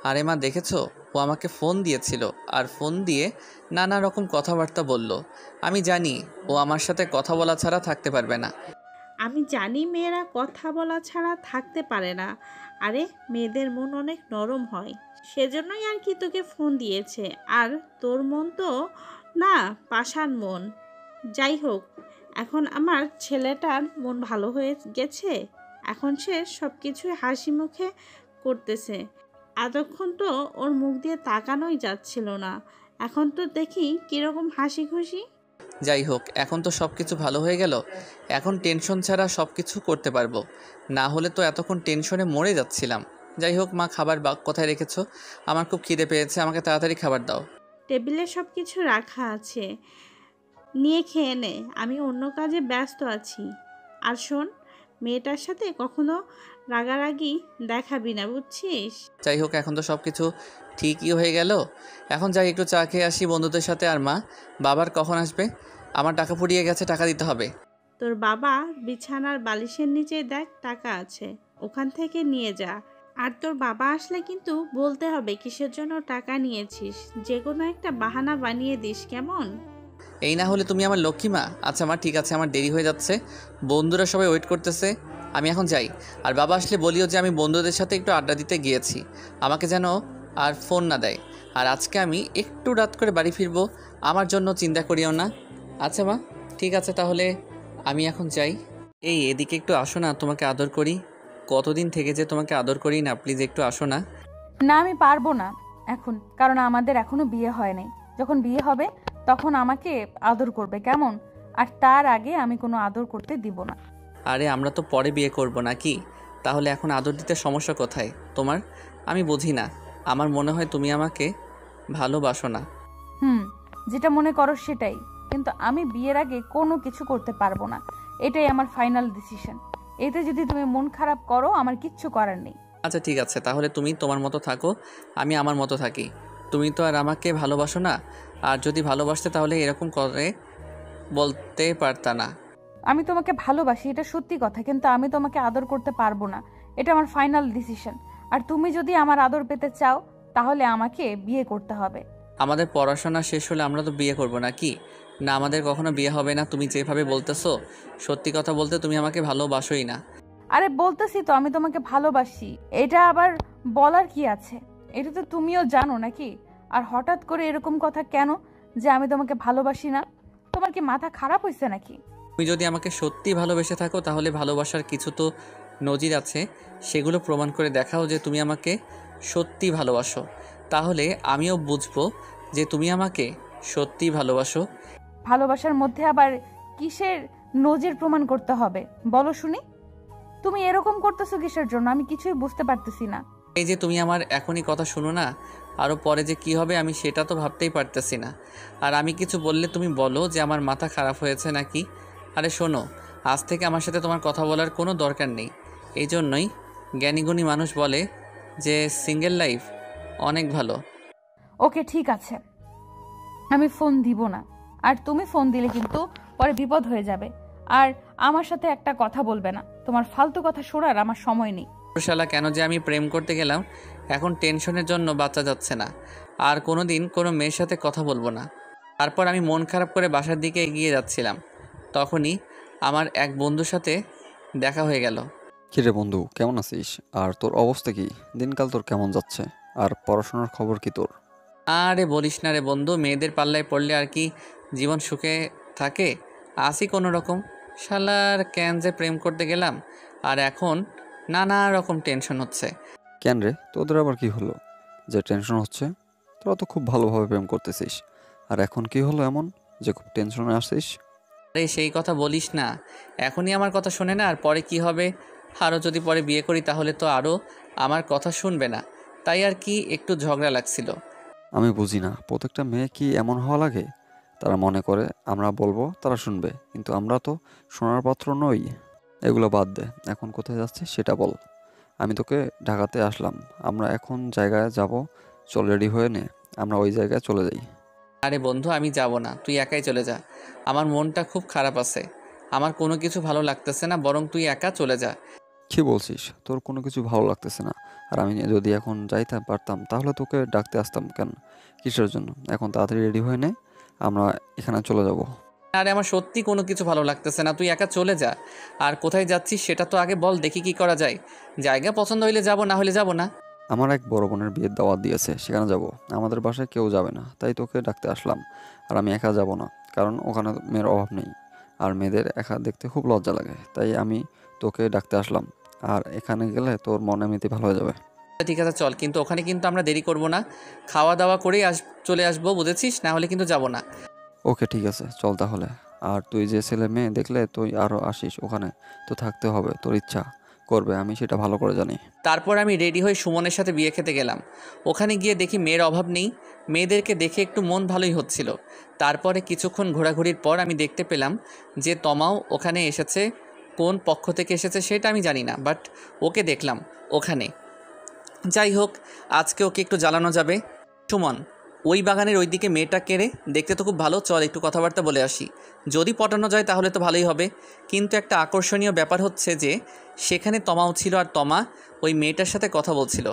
আরে মা, দেখেছো ও আমাকে ফোন দিয়েছিল, আর ফোন দিয়ে নানা রকম কথাবার্তা বলল। আমি জানি ও আমার সাথে কথা বলা ছাড়া থাকতে পারবে না। আমি জানি মেয়েরা কথা বলা ছাড়া থাকতে পারে না। আরে মেয়েদের মন অনেক নরম হয়, সেজন্যই আর কি তোকে ফোন দিয়েছে। আর তোর মন তো না, পাষাণ মন। যাই হোক, এখন আমার ছেলেটার মন ভালো হয়ে গেছে। এখন সে সব কিছুই হাসি মুখে করতেছে। এতক্ষণ তো ওর মুখ দিয়ে তাকানোই যাচ্ছিল না, এখন তো দেখি কীরকম হাসি খুশি। যাই হোক, এখন তো সব কিছু ভালো হয়ে গেল। এখন টেনশন ছাড়া সব কিছু করতে পারবো, না হলে তো এতক্ষণ টেনশনে মরে যাচ্ছিলাম। যাই হোক মা, খাবার কোথায় রেখেছো? আমার খুব খিদে পেয়েছে, আমাকে তাড়াতাড়ি খাবার দাও। টেবিলে সব কিছু রাখা আছে, নিয়ে খেয়ে নে, আমি অন্য কাজে ব্যস্ত আছি। আর শোন, মেয়েটার সাথে কখনো রাগারাগি দেখাবি না, বুঝছিস? যাই হোক, এখন তো সব কিছু ঠিকই হয়ে গেল। এখন যাই একটু চা খেয়ে আসি বন্ধুদের সাথে। আর মা, বাবার কখন আসবে? আমার টাকা ফুরিয়ে গেছে, টাকা দিতে হবে। তোর বাবা বিছানার বালিশের নিচে দেখ টাকা আছে, ওখান থেকে নিয়ে যা। আর তোর বাবা আসলে কিন্তু বলতে হবে কিসের জন্য টাকা নিয়েছিস, যে কোনো একটা বাহানা বানিয়ে দিস, কেমন? এই না হলে তুমি আমার লক্ষ্মী মা। আচ্ছা মা, ঠিক আছে, আমার দেরি হয়ে যাচ্ছে, বন্ধুরা সবাই ওয়েট করতেছে, আমি এখন যাই। আর বাবা আসলে বলিও যে আমি বন্ধুদের সাথে একটু আড্ডা দিতে গিয়েছি, আমাকে যেন আর ফোন না দেয়। আর আজকে আমি একটু রাত করে বাড়ি ফিরবো, আমার জন্য চিন্তা করিও না। আচ্ছা মা, ঠিক আছে, তাহলে আমি এখন যাই। এই এদিকে একটু আসো না, তোমাকে আদর করি। কতদিন থেকে যে তোমাকে আদর করি না, প্লিজ একটু আসো না। না আমি পারবো না এখন, কারণ আমাদের এখনো বিয়ে হয় নাই। যখন বিয়ে হবে তখন আমাকে আদর করবে, কেমন? আর তার আগে আমি কোনো আদর করতে দিব না। আরে আমরা তো পরে বিয়ে করব নাকি? তাহলে এখন আদর দিতে সমস্যা কোথায় তোমার? আমি বুঝি না। আমার মনে হয় তুমি আমাকে ভালোবাসো না। যেটা মনে করো সেটাই, কিন্তু আমি বিয়ের আগে কোনো কিছু করতে পারবো না। এটাই আমার ফাইনাল ডিসিশন। এতে যদি তুমি মন খারাপ করো আমার কিচ্ছু করার নেই। আচ্ছা ঠিক আছে, তাহলে তুমি তোমার মতো থাকো, আমি আমার মতো থাকি। তুমি তো আর আমাকে ভালোবাসো না, আর যদি ভালোবাসতে তাহলে এরকম করে বলতে পারতা না। আমি তোমাকে ভালোবাসি, এটা সত্যি কথা, কিন্তু আমি তোমাকে আদর করতে পারবো না। এটা আমার ফাইনাল ডিসিশন। আর তুমি যদি আমার আদর পেতে চাও তাহলে আমাকে বিয়ে করতে হবে। আমাদের পড়াশোনা শেষ হলে আমরা তো বিয়ে করব নাকি? না, আমাদের কখনো বিয়ে হবে না। তুমি যেভাবে বলতেছো, সত্যি কথা বলতে তুমি আমাকে ভালোবাসোই না। আরে বলতেছি তো আমি তোমাকে ভালোবাসি, এটা আবার বলার কি আছে? এটা তো তুমিও জানো নাকি? আর হঠাৎ করে এরকম কথা কেন যে আমি তোমাকে ভালোবাসি না? তোমার কি মাথা খারাপ হয়েছে নাকি? তুমি যদি আমাকে সত্যি ভালোবেসে থাকো তাহলে ভালোবাসার কিছু তো নজির আছে, সেগুলো প্রমাণ করে দেখাও যে তুমি আমাকে সত্যি ভালোবাসো। তাহলে আমিও বুঝবো যে তুমি আমাকে সত্যি ভালোবাসো। ভালোবাসার মধ্যে আবার কিসের নজির প্রমাণ করতে হবে বলো শুনি? তুমি এরকম করতেছো কিসের জন্য আমি কিছুই বুঝতে পারতেছি না। এই যে তুমি আমার এখনই কথা শুনো না, আরও পরে যে কি হবে আমি সেটা তো ভাবতেই পারতেছি না। আর আমি কিছু বললে তুমি বলো যে আমার মাথা খারাপ হয়েছে নাকি। আরে শোনো, আজ থেকে আমার সাথে তোমার কথা বলার কোনো দরকার নেই। এই জন্যই জ্ঞানীগুণী মানুষ বলে যে সিঙ্গেল লাইফ অনেক ভালো। ওকে ঠিক আছে, আমি ফোন দিব না। আর তুমি ফোন দিলে কিন্তু পরে বিপদ হয়ে যাবে। আর আমার সাথে একটা কথা বলবে না, তোমার ফালতু কথা শোনার আমার সময় নেই। শালা, কেন যে আমি প্রেম করতে গেলাম, এখন টেনশনের জন্য বাচ্চা যাচ্ছে না। আর কোনো দিন কোনো মেয়ের সাথে কথা বলবো না। তারপর আমি মন খারাপ করে বাসার দিকে এগিয়ে যাচ্ছিলাম, তখনই আমার এক বন্ধুর সাথে দেখা হয়ে গেল। কিরে বন্ধু, কেমন আছিস? আর তোর অবস্থা কি? দিনকাল তোর কেমন যাচ্ছে? আর পড়াশোনার খবর কি তোর? আরে বলিস না রে বন্ধু, মেয়েদের পাল্লায় পড়লে আর কি জীবন সুখে থাকে? আসি কোনো রকম। শালার কেন যে প্রেম করতে গেলাম, আর এখন নানা রকম টেনশন হচ্ছে। কেন রে, তোদের আবার কি হলো যে টেনশন হচ্ছে? তোরা তো খুব ভালোভাবে প্রেম করতেছিস, আর এখন কি হলো এমন যে খুব টেনশনে আসছিস? আরে সেই কথা বলিস না, এখনই আমার কথা শোনে না, আর পরে কি হবে? আরও যদি পরে বিয়ে করি তাহলে তো আরও আমার কথা শুনবে না, তাই আর কি একটু ঝগড়া লাগছিল। আমি বুঝি না, প্রত্যেকটা মেয়ে কি এমন হওয়া লাগে? তারা মনে করে আমরা বলবো তারা শুনবে, কিন্তু আমরা তো শোনার পাত্র নই। এগুলো বাদ দে, এখন কোথায় যাচ্ছিস সেটা বল। আমি তোকে ঢাকাতে আসলাম, আমরা এখন জায়গায় যাব। চল রেডি হয়ে নে, আমরা ওই জায়গায় চলে যাই। আরে বন্ধু, আমি যাব না, তুই একাই চলে যা। আমার মনটা খুব খারাপ আছে, আমার কোনো কিছু ভালো লাগতেছে না, বরং তুই একা চলে যা। কি বলছিস? তোর কোনো কিছু ভালো লাগতেছে না? আর আমি যদি এখন যাইতে পারতাম তাহলে তোকে ডাকতে আসতাম কেন? কিসের জন্য? এখন তাড়াতাড়ি রেডি হয়ে নে, আমরা এখানে চলে যাব। আরে আমার সত্যি কোনো কিছু ভালো লাগতেছে না, তুই একা চলে যা। আর কোথায় যাচ্ছিস সেটা তো আগে বল, দেখি কি করা যায়। জায়গা পছন্দ হইলে যাব, না হলে যাব না। আমার এক বড় বোনের বিয়ের দাওয়াত দিয়েছে, সেখানে যাব। আমাদের বাসায় কেউ যাবে না, তাই তোকে ডাকতে আসলাম। আর আমি একা যাব না, কারণ ওখানে মেয়ের অভাব নেই। আর মেয়েদের একা দেখতে খুব লজ্জা লাগে, তাই আমি তোকে ডাকতে আসলাম। আর এখানে গেলে তোর মন এমনিতে ভালো হয়ে যাবে। ঠিক আছে চল, কিন্তু ওখানে কিন্তু আমরা দেরি করব না, খাওয়া দাওয়া করেই চলে আসবো, বুঝেছিস? না হলে কিন্তু যাব না। ওকে ঠিক আছে, চল তাহলে। আর তুই যে ছেলে মেয়ে দেখলে তুই আরও আসিস, ওখানে তো থাকতে হবে, তোর ইচ্ছা করবে, আমি সেটা ভালো করে জানি। তারপর আমি রেডি হয়ে সুমনের সাথে বিয়ে খেতে গেলাম। ওখানে গিয়ে দেখি মেয়ের অভাব নেই, মেয়েদেরকে দেখে একটু মন ভালোই হচ্ছিল। তারপরে কিছুক্ষণ ঘোরাঘুরির পর আমি দেখতে পেলাম যে তমাও ওখানে এসেছে। কোন পক্ষ থেকে এসেছে সেটা আমি জানি না, বাট ওকে দেখলাম ওখানে। যাই হোক, আজকে ওকে একটু জ্বালানো যাবে। সুমন, ওই বাগানের ওইদিকে মেয়েটা কেড়ে দেখতে তো খুব ভালো, চল একটু কথাবার্তা বলে আসি। যদি পটানো যায় তাহলে তো ভালোই হবে, কিন্তু একটা আকর্ষণীয় ব্যাপার হচ্ছে যে সেখানে তমাও ছিল, আর তমা ওই মেয়েটার সাথে কথা বলছিল।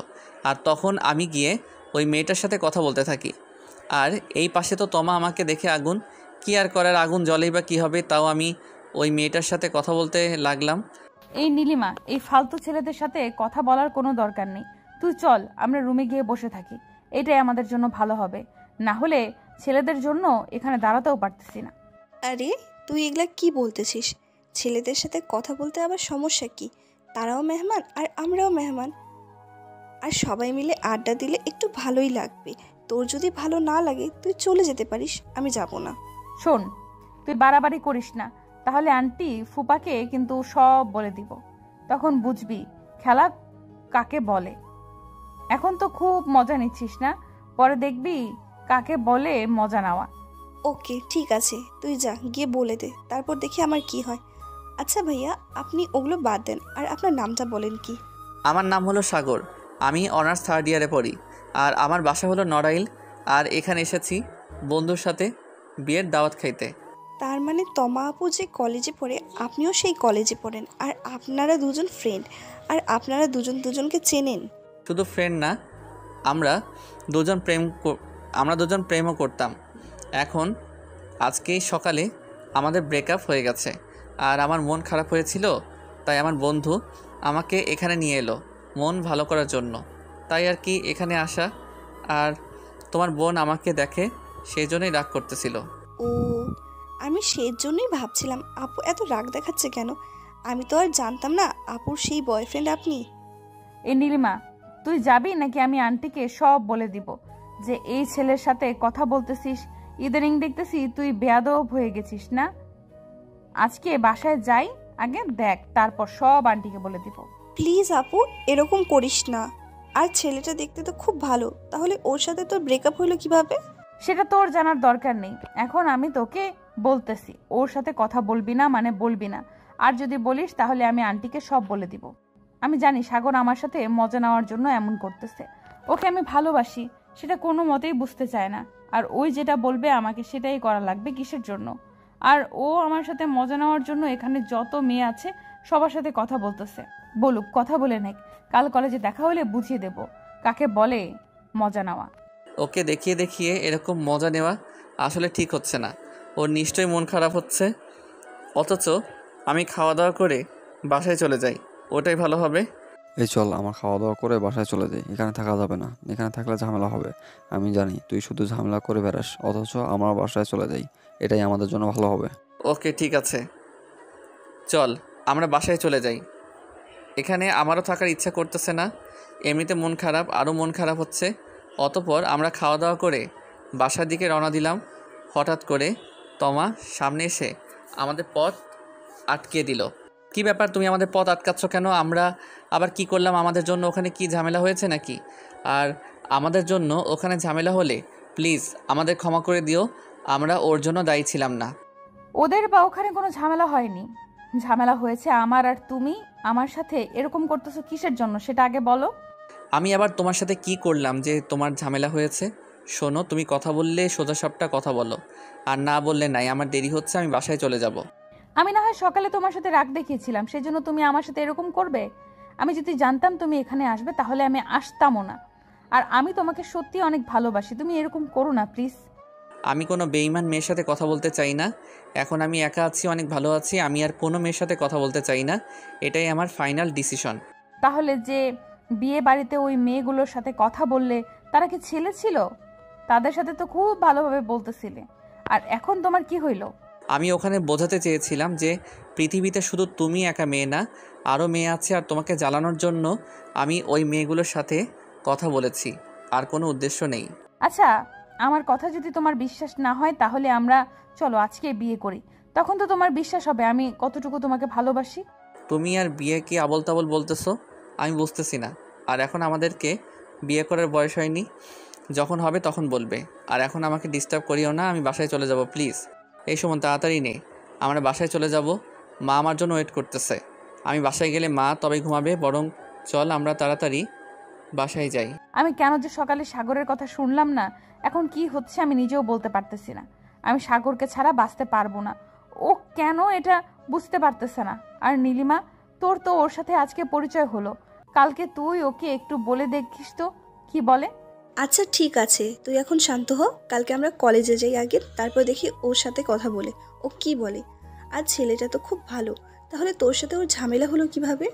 আর তখন আমি গিয়ে ওই মেয়েটার সাথে কথা বলতে থাকি। আর এই পাশে তো তমা আমাকে দেখে আগুন, কি আর করার, আগুন জ্বলেই বা কী হবে। তাও আমি ওই মেয়েটার সাথে কথা বলতে লাগলাম। এই নীলিমা, এই ফালতু ছেলেদের সাথে কথা বলার কোনো দরকার নেই। তুই চল, আমরা রুমে গিয়ে বসে থাকি, এটাই আমাদের জন্য ভালো হবে। না হলে ছেলেদের জন্য এখানে দাঁড়াতেও পারতেছি না। আরে তুই এগুলা কি বলতেছিস? ছেলেদের সাথে কথা বলতে আবার সমস্যা কি? তারাও মেহমান আর আমরাও মেহমান, আর সবাই মিলে আড্ডা দিলে একটু ভালোই লাগবে। তোর যদি ভালো না লাগে তুই চলে যেতে পারিস, আমি যাব না। শোন, তুই বাড়াবাড়ি করিস না, তাহলে আন্টি ফুপাকে কিন্তু সব বলে দিব, তখন বুঝবি খেলা কাকে বলে। এখন তো খুব মজা নিচ্ছিস না, পরে দেখবি কাকে বলে মজা নেওয়া। ওকে ঠিক আছে, তুই যা গিয়ে বলে দে, তারপর দেখি আমার কি হয়। আচ্ছা ভাইয়া, আপনি ওগুলো বাদ দেন, আর আপনার নামটা বলেন কি? আমার নাম হলো সাগর, আমি অনার্স 3rd ইয়ারে পড়ি, আর আমার বাসা হলো নড়াইল। আর এখানে এসেছি বন্ধুর সাথে বিয়ের দাওয়াত খাইতে। তার মানে তমা আপু যে কলেজে পড়ে, আপনিও সেই কলেজে পড়েন, আর আপনারা দুজন ফ্রেন্ড, আর আপনারা দুজন দুজনকে চেনেন? শুধু ফ্রেন্ড না, আমরা দুজন প্রেমও করতাম। এখন আজকেই সকালে আমাদের ব্রেকআপ হয়ে গেছে, আর আমার মন খারাপ হয়েছিল, তাই আমার বন্ধু আমাকে এখানে নিয়ে এলো মন ভালো করার জন্য, তাই আর কি এখানে আসা। আর তোমার বোন আমাকে দেখে সেই জন্যই রাগ করতেছিল। ও, আমি সেই জন্যই ভাবছিলাম আপু এত রাগ দেখাচ্ছে কেন। আমি তো আর জানতাম না আপুর সেই বয়ফ্রেন্ড আপনি। এই নীলিমা, তুই যাবি নাকি আমি আন্টিকে সব বলে দিব যে এই ছেলের সাথে কথা বলতেছিস? ইদানিং দেখতেছি তুই বেয়াদব হয়ে গেছিস না। আজকে বাসায় যাই, আগে দেখ, তারপর সব আন্টিকে বলে দিব। প্লিজ আপু, এরকম করিস না। আর ছেলেটা দেখতে তো খুব ভালো, তাহলে ওর সাথে তোর ব্রেকআপ হলো কিভাবে? সেটা তোর জানার দরকার নেই, এখন আমি তোকে বলতেছি ওর সাথে কথা বলবি না মানে বলবি না। আর যদি বলিস তাহলে আমি আন্টিকে সব বলে দিব। আমি জানি সাগর আমার সাথে মজা নেওয়ার জন্য এমন করতেছে, ওকে আমি ভালোবাসি সেটা কোনো মতেই বুঝতে চায় না। আর ওই যেটা বলবে আমাকে সেটাই করা লাগবে, কিসের জন্য? আর ও আমার সাথে মজা নেওয়ার জন্য এখানে যত মেয়ে আছে সবার সাথে কথা বলতেছে। বলুক, কথা বলে নেক, কাল কলেজে দেখা হলে বুঝিয়ে দেব কাকে বলে মজা নেওয়া। ওকে দেখিয়ে দেখিয়ে এরকম মজা নেওয়া আসলে ঠিক হচ্ছে না। ওর নিশ্চয়ই মন খারাপ হচ্ছে, অথচ আমি খাওয়া দাওয়া করে বাসায় চলে যাই, ওটাই ভালো হবে। এই চল আমার খাওয়া দাওয়া করে বাসায় চলে যাই, এখানে থাকা যাবে না, এখানে থাকলে ঝামেলা হবে। আমি জানি তুই শুধু ঝামেলা করে বেড়াস, অথচ আমার বাসায় চলে যাই, এটাই আমাদের জন্য ভালো হবে। ওকে ঠিক আছে, চল আমরা বাসায় চলে যাই। এখানে আমারও থাকার ইচ্ছা করতেছে না, এমনিতে মন খারাপ, আরও মন খারাপ হচ্ছে। অতপর আমরা খাওয়া দাওয়া করে বাসার দিকে রওনা দিলাম। হঠাৎ করে তমা সামনে এসে আমাদের পথ আটকে দিল। কি ব্যাপার, তুমি আমাদের পথ আটকাচ্ছ কেন? আমরা আবার কি করলাম? আমাদের জন্য ওখানে কি ঝামেলা হয়েছে নাকি? আর আমাদের জন্য ওখানে ঝামেলা হলে প্লিজ আমাদের ক্ষমা করে দিও, আমরা ওর জন্য দায়ী ছিলাম না। ওদের বা ওখানে কোনো ঝামেলা হয়নি। ঝামেলা হয়েছে আমার, আর তুমি আমার সাথে এরকম করতেছো কিসের জন্য সেটা আগে বলো। আমি আবার তোমার সাথে কি করলাম যে তোমার ঝামেলা হয়েছে? শোনো, তুমি কথা বললে সোজাসাপটা কথা বলো, আর না বললে নাই। আমার দেরি হচ্ছে, আমি বাসায় চলে যাব। আমি না হয় সকালে তোমার সাথে রাগ দেখিয়েছিলাম, সেজন্য তুমি আমার সাথে এরকম করবে? আমি যদি জানতাম তুমি এখানে আসবে তাহলে আমি আসতামও না। আর আমি তোমাকে সত্যি অনেক ভালোবাসি, তুমি এরকম করো না প্লিজ। আমি কোনো বেঈমান মেয়ের সাথে কথা বলতে চাই না। এখন আমি একা আছি, অনেক ভালো আছি, আমি আর কোনো মেয়ের সাথে কথা বলতে চাই না। এটাই আমার ফাইনাল ডিসিশন। তাহলে যে বিয়ে বাড়িতে ওই মেয়েগুলোর সাথে কথা বললে তারা কি ছেলে ছিল? তাদের সাথে তো খুব ভালোভাবে বলতেছিলে, আর এখন তোমার কি হইল? আমি ওখানে বোঝাতে চেয়েছিলাম যে পৃথিবীতে শুধু তুমি একা মেয়ে না, আরও মেয়ে আছে, আর তোমাকে জ্বালানোর জন্য আমি ওই মেয়েগুলোর সাথে কথা বলেছি, আর কোনো উদ্দেশ্য নেই। আচ্ছা, আমার কথা যদি তোমার বিশ্বাস না হয় তাহলে আমরা চলো আজকে বিয়ে করি, তখন তো তোমার বিশ্বাস হবে আমি কতটুকু তোমাকে ভালোবাসি। তুমি আর বিয়ে কি আবল তাবল বলতেছো? আমি বুঝতেছি না। আর এখন আমাদেরকে বিয়ে করার বয়স হয়নি, যখন হবে তখন বলবে। আর এখন আমাকে ডিস্টার্ব করিও না, আমি বাসায় চলে যাব প্লিজ। এই সময় তাড়াতাড়ি নেই, আমরা বাসায় চলে যাব। মা আমার জন্য ওয়েট করতেছে। আমি বাসায় গেলে মা তবেই ঘুমাবে, বরং চল আমরা তাড়াতাড়ি বাসায় যাই। আমি কেন যে সকালে সাগরের কথা শুনলাম না, এখন কি হচ্ছে আমি নিজেও বলতে পারতেছি না। আমি সাগরকে ছাড়া বাঁচতে পারবো না, ও কেন এটা বুঝতে পারতেছে না। আর নীলিমা, তোর তো ওর সাথে আজকে পরিচয় হলো, কালকে তুই ওকে একটু বলে দেখিস তো কি বলে। আচ্ছা ঠিক আছে, তুই এখন শান্ত হ, কালকে আমরা কলেজে যাই আগে, তারপর দেখি ওর সাথে কথা বলে ও কি বলে। আর ছেলেটা তো খুব ভালো, তাহলে তোর সাথে ওর ঝামেলা হলো কিভাবে?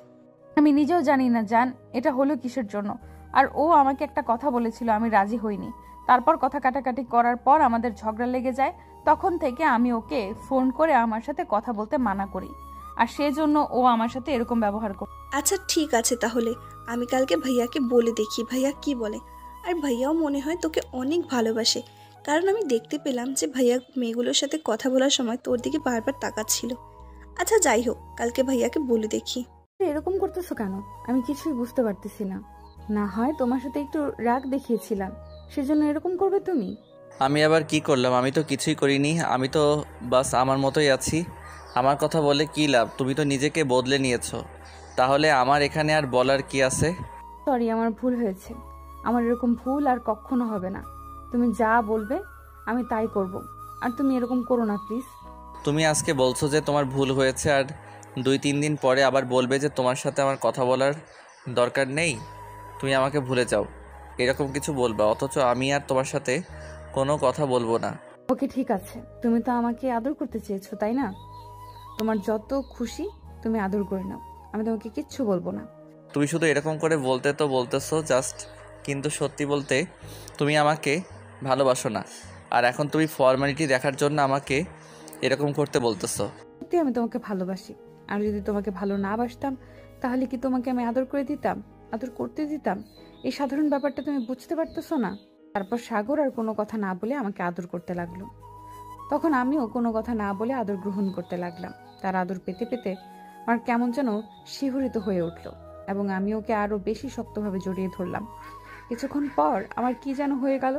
আমি নিজেও জানি না জান এটা হলো কিসের জন্য। আর ও আমাকে একটা কথা বলেছিল, আমি রাজি হইনি। তারপর কথা কাটাকাটি করার পর আমাদের ঝগড়া লেগে যায়। তখন থেকে আমি ওকে ফোন করে আমার সাথে কথা বলতে মানা করি, আর সেজন্য ও আমার সাথে এরকম ব্যবহার করে। আচ্ছা ঠিক আছে, তাহলে আমি কালকে ভাইয়াকে বলে দেখি ভাইয়া কি বলে। আর ভাইয়াও মনে হয় তোকে অনেক ভালোবাসে, কারণ আমি দেখতে পেলাম যে ভাইয়া মেয়েগুলোর সাথে কথা বলার সময় তোর দিকে বারবার তাকাচ্ছিল। আচ্ছা যাই হোক, কালকে ভাইয়াকে বলে দেখি। এরকম করতেছো কেন? আমি কিছুই বুঝতে পারতেছি না। না হয় তোমার সাথে একটু রাগ দেখিয়েছিলাম, সেজন্য এরকম করবে তুমি? আমি আবার কি করলাম? আমি তো কিছুই করিনি, আমি তো বাস আমার মতোই আছি। আমার কথা বলে কি লাভ? তুমি তো নিজেকে বদলে নিয়েছো, তাহলে আমার এখানে আর বলার কি আছে? সরি, আমার ভুল হয়েছে। আমার এরকম ভুল আর কখনো হবে না। তুমি যা বলবে আমি তাই করব, আর তুমি এরকম করো না প্লিজ। তুমি আজকে বলছো যে তোমার ভুল হয়েছে, আর 2-3 দিন পরে আবার বলবে যে তোমার সাথে আমার কথা বলার দরকার নেই, তুমি আমাকে ভুলে যাও, এরকম কিছু বলবা, অথচ আমি আর তোমার সাথে কোনো কথা বলবো না। ওকে ঠিক আছে, তুমি তো আমাকে আদর করতে চেয়েছো তাই না? তোমার যত খুশি তুমি আদর করে নাও, আমি তোমাকে কিচ্ছু বলবো না। তুমি শুধু এরকম করে বলতে তো বলতেছো জাস্ট, কিন্তু সত্যি বলতে তুমি আমাকে ভালোবাসো না, আর এখন তুমি ফর্মালিটি দেখার জন্য আমাকে এরকম করতে বলতেছো। সত্যি আমি তোমাকে ভালোবাসি, আর যদি তোমাকে ভালো না বাসতাম তাহলে কি তোমাকে আমি আদর করে দিতাম, আদর করতে দিতাম? এই সাধারণ ব্যাপারটা তুমি বুঝতে পারতেছো না? তারপর সাগর আর কোনো কথা না বলে আমাকে আদর করতে লাগলো। তখন আমিও কোনো কথা না বলে আদর গ্রহণ করতে লাগলাম। তার আদর পেতে পেতে আমার কেমন যেন শিহরিত হয়ে উঠলো, এবং আমি ওকে আরো বেশি শক্তভাবে জড়িয়ে ধরলাম। কিছুক্ষণ পর আমার কি যেন হয়ে গেল,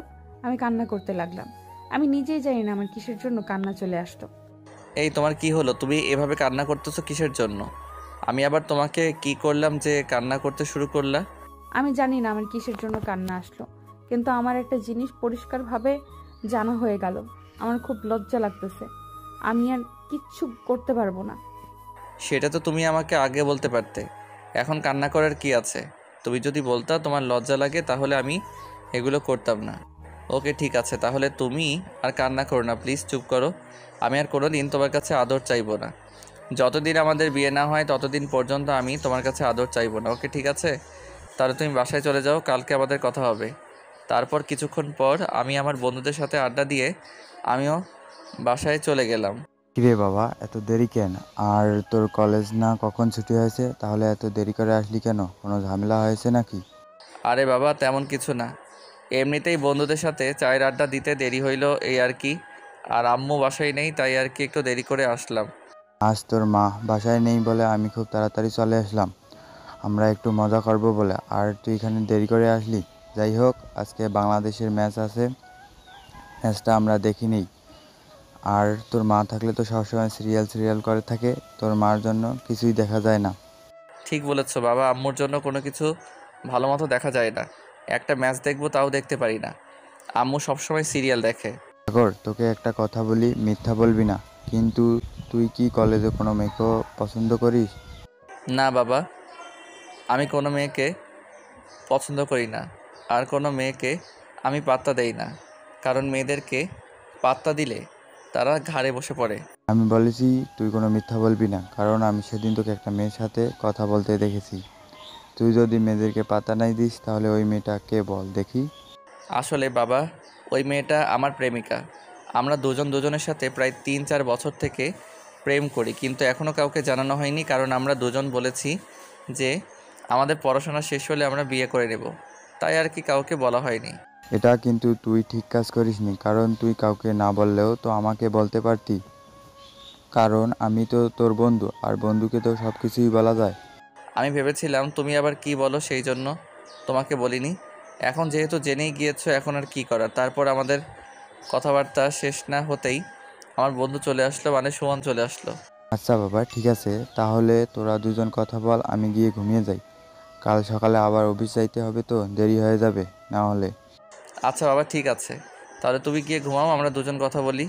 আমি কান্না করতে লাগলাম। আমি নিজেই জানি না আমার কিসের জন্য কান্না চলে আসতো। এই তোমার কি হলো? তুমি এভাবে কান্না করতেছো কিসের জন্য? আমি আবার তোমাকে কি করলাম যে কান্না করতে শুরু করলা? আমি জানি না আমার কিসের জন্য কান্না আসলো, কিন্তু আমার একটা জিনিস পরিষ্কারভাবে জানা হয়ে গেল। আমার খুব লজ্জা লাগতেছে, আমি আর কিচ্ছু করতে পারবো না। সেটা তো তুমি আমাকে আগে বলতে পারতে, এখন কান্না করার কি আছে? তুমি যদি বলতা তোমার লজ্জা লাগে তাহলে আমি এগুলো করতাম না। ওকে ঠিক আছে, তাহলে তুমি আর কান্না করো না প্লিজ, চুপ করো। আমি আর কোনো দিন তোমার কাছে আদর চাইবো না। যতদিন আমাদের বিয়ে না হয় ততদিন পর্যন্ত আমি তোমার কাছে আদর চাইবো না, ওকে ঠিক আছে? তাহলে তুমি বাসায় চলে যাও, কালকে আমাদের কথা হবে। তারপর কিছুক্ষণ পর আমি আমার বন্ধুদের সাথে আড্ডা দিয়ে আমিও বাসায় চলে গেলাম। কিরে বাবা, এত দেরি কেন? আর তোর কলেজ না কখন ছুটি হয়েছে? তাহলে এত দেরি করে আসলি কেন? কোনো ঝামেলা হয়েছে নাকি? আরে বাবা, তেমন কিছু না, এমনিতেই বন্ধুদের সাথে চায়ের আড্ডা দিতে দেরি হইলো এই আর কি। আর আম্মু বাসায় নেই, তাই আর কি একটু দেরি করে আসলাম। আজ তোর মা বাসায় নেই বলে আমি খুব তাড়াতাড়ি চলে আসলাম, আমরা একটু মজা করব বলে। আর তুই এখানে দেরি করে আসলি। যাই হোক, আজকে বাংলাদেশের ম্যাচ আছে, ম্যাচটা আমরা দেখিনি। আর তোর মা থাকলে তো সবসময় সিরিয়াল করে থাকে, তোর মার জন্য কিছুই দেখা যায় না। ঠিক বলেছো বাবা, আম্মুর জন্য কোনো কিছু ভালো মতো দেখা যায় না। একটা ম্যাচ দেখবো তাও দেখতে পারি না, আম্মু সবসময় সিরিয়াল দেখে। সাগর, তোকে একটা কথা বলি, মিথ্যা বলবি না কিন্তু। তুই কি কলেজে কোনো মেয়েকেও পছন্দ করিস? না বাবা, আমি কোনো মেয়েকে পছন্দ করি না, আর কোনো মেয়েকে আমি পাত্তা দেই না, কারণ মেয়েদেরকে পাত্তা দিলে তারা ঘাড়ে বসে পড়ে। আমি বলেছি তুই কোনো মিথ্যা বলবি না, কারণ আমি সেদিন তোকে একটা মেয়ের সাথে কথা বলতে দেখেছি। তুই যদি মেয়েদেরকে পাত্তা নাই দিস তাহলে ওই মেয়েটা কে বল দেখি? আসলে বাবা, ওই মেয়েটা আমার প্রেমিকা। আমরা দুজন দুজনের সাথে প্রায় 3-4 বছর থেকে প্রেম করি, কিন্তু এখনও কাউকে জানানো হয়নি, কারণ আমরা দুজন বলেছি যে আমাদের পড়াশোনা শেষ হলে আমরা বিয়ে করে নেব, তাই আর কি কাউকে বলা হয়নি। এটা কিন্তু তুই ঠিক কাজ করিসনি, কারণ তুই কাউকে না বললেও তো আমাকে বলতে পারতি, কারণ আমি তো তোর বন্ধু, আর বন্ধুকে তো সব কিছুই বলা যায়। আমি ভেবেছিলাম তুমি আবার কি বলো, সেই জন্য তোমাকে বলিনি। এখন যেহেতু জেনেই গিয়েছো, এখন আর কি করার। তারপর আমাদের কথাবার্তা শেষ না হতেই আমার বন্ধু চলে আসলো, মানে সুমন চলে আসলো। আচ্ছা বাবা, ঠিক আছে, তাহলে তোরা দুজন কথা বল, আমি গিয়ে ঘুমিয়ে যাই। কাল সকালে আবার অফিস যাইতে হবে, তো দেরি হয়ে যাবে না হলে। আচ্ছা বাবা, ঠিক আছে, তাহলে তুমি গিয়ে ঘুমাও, আমরা দুজন কথা বলি।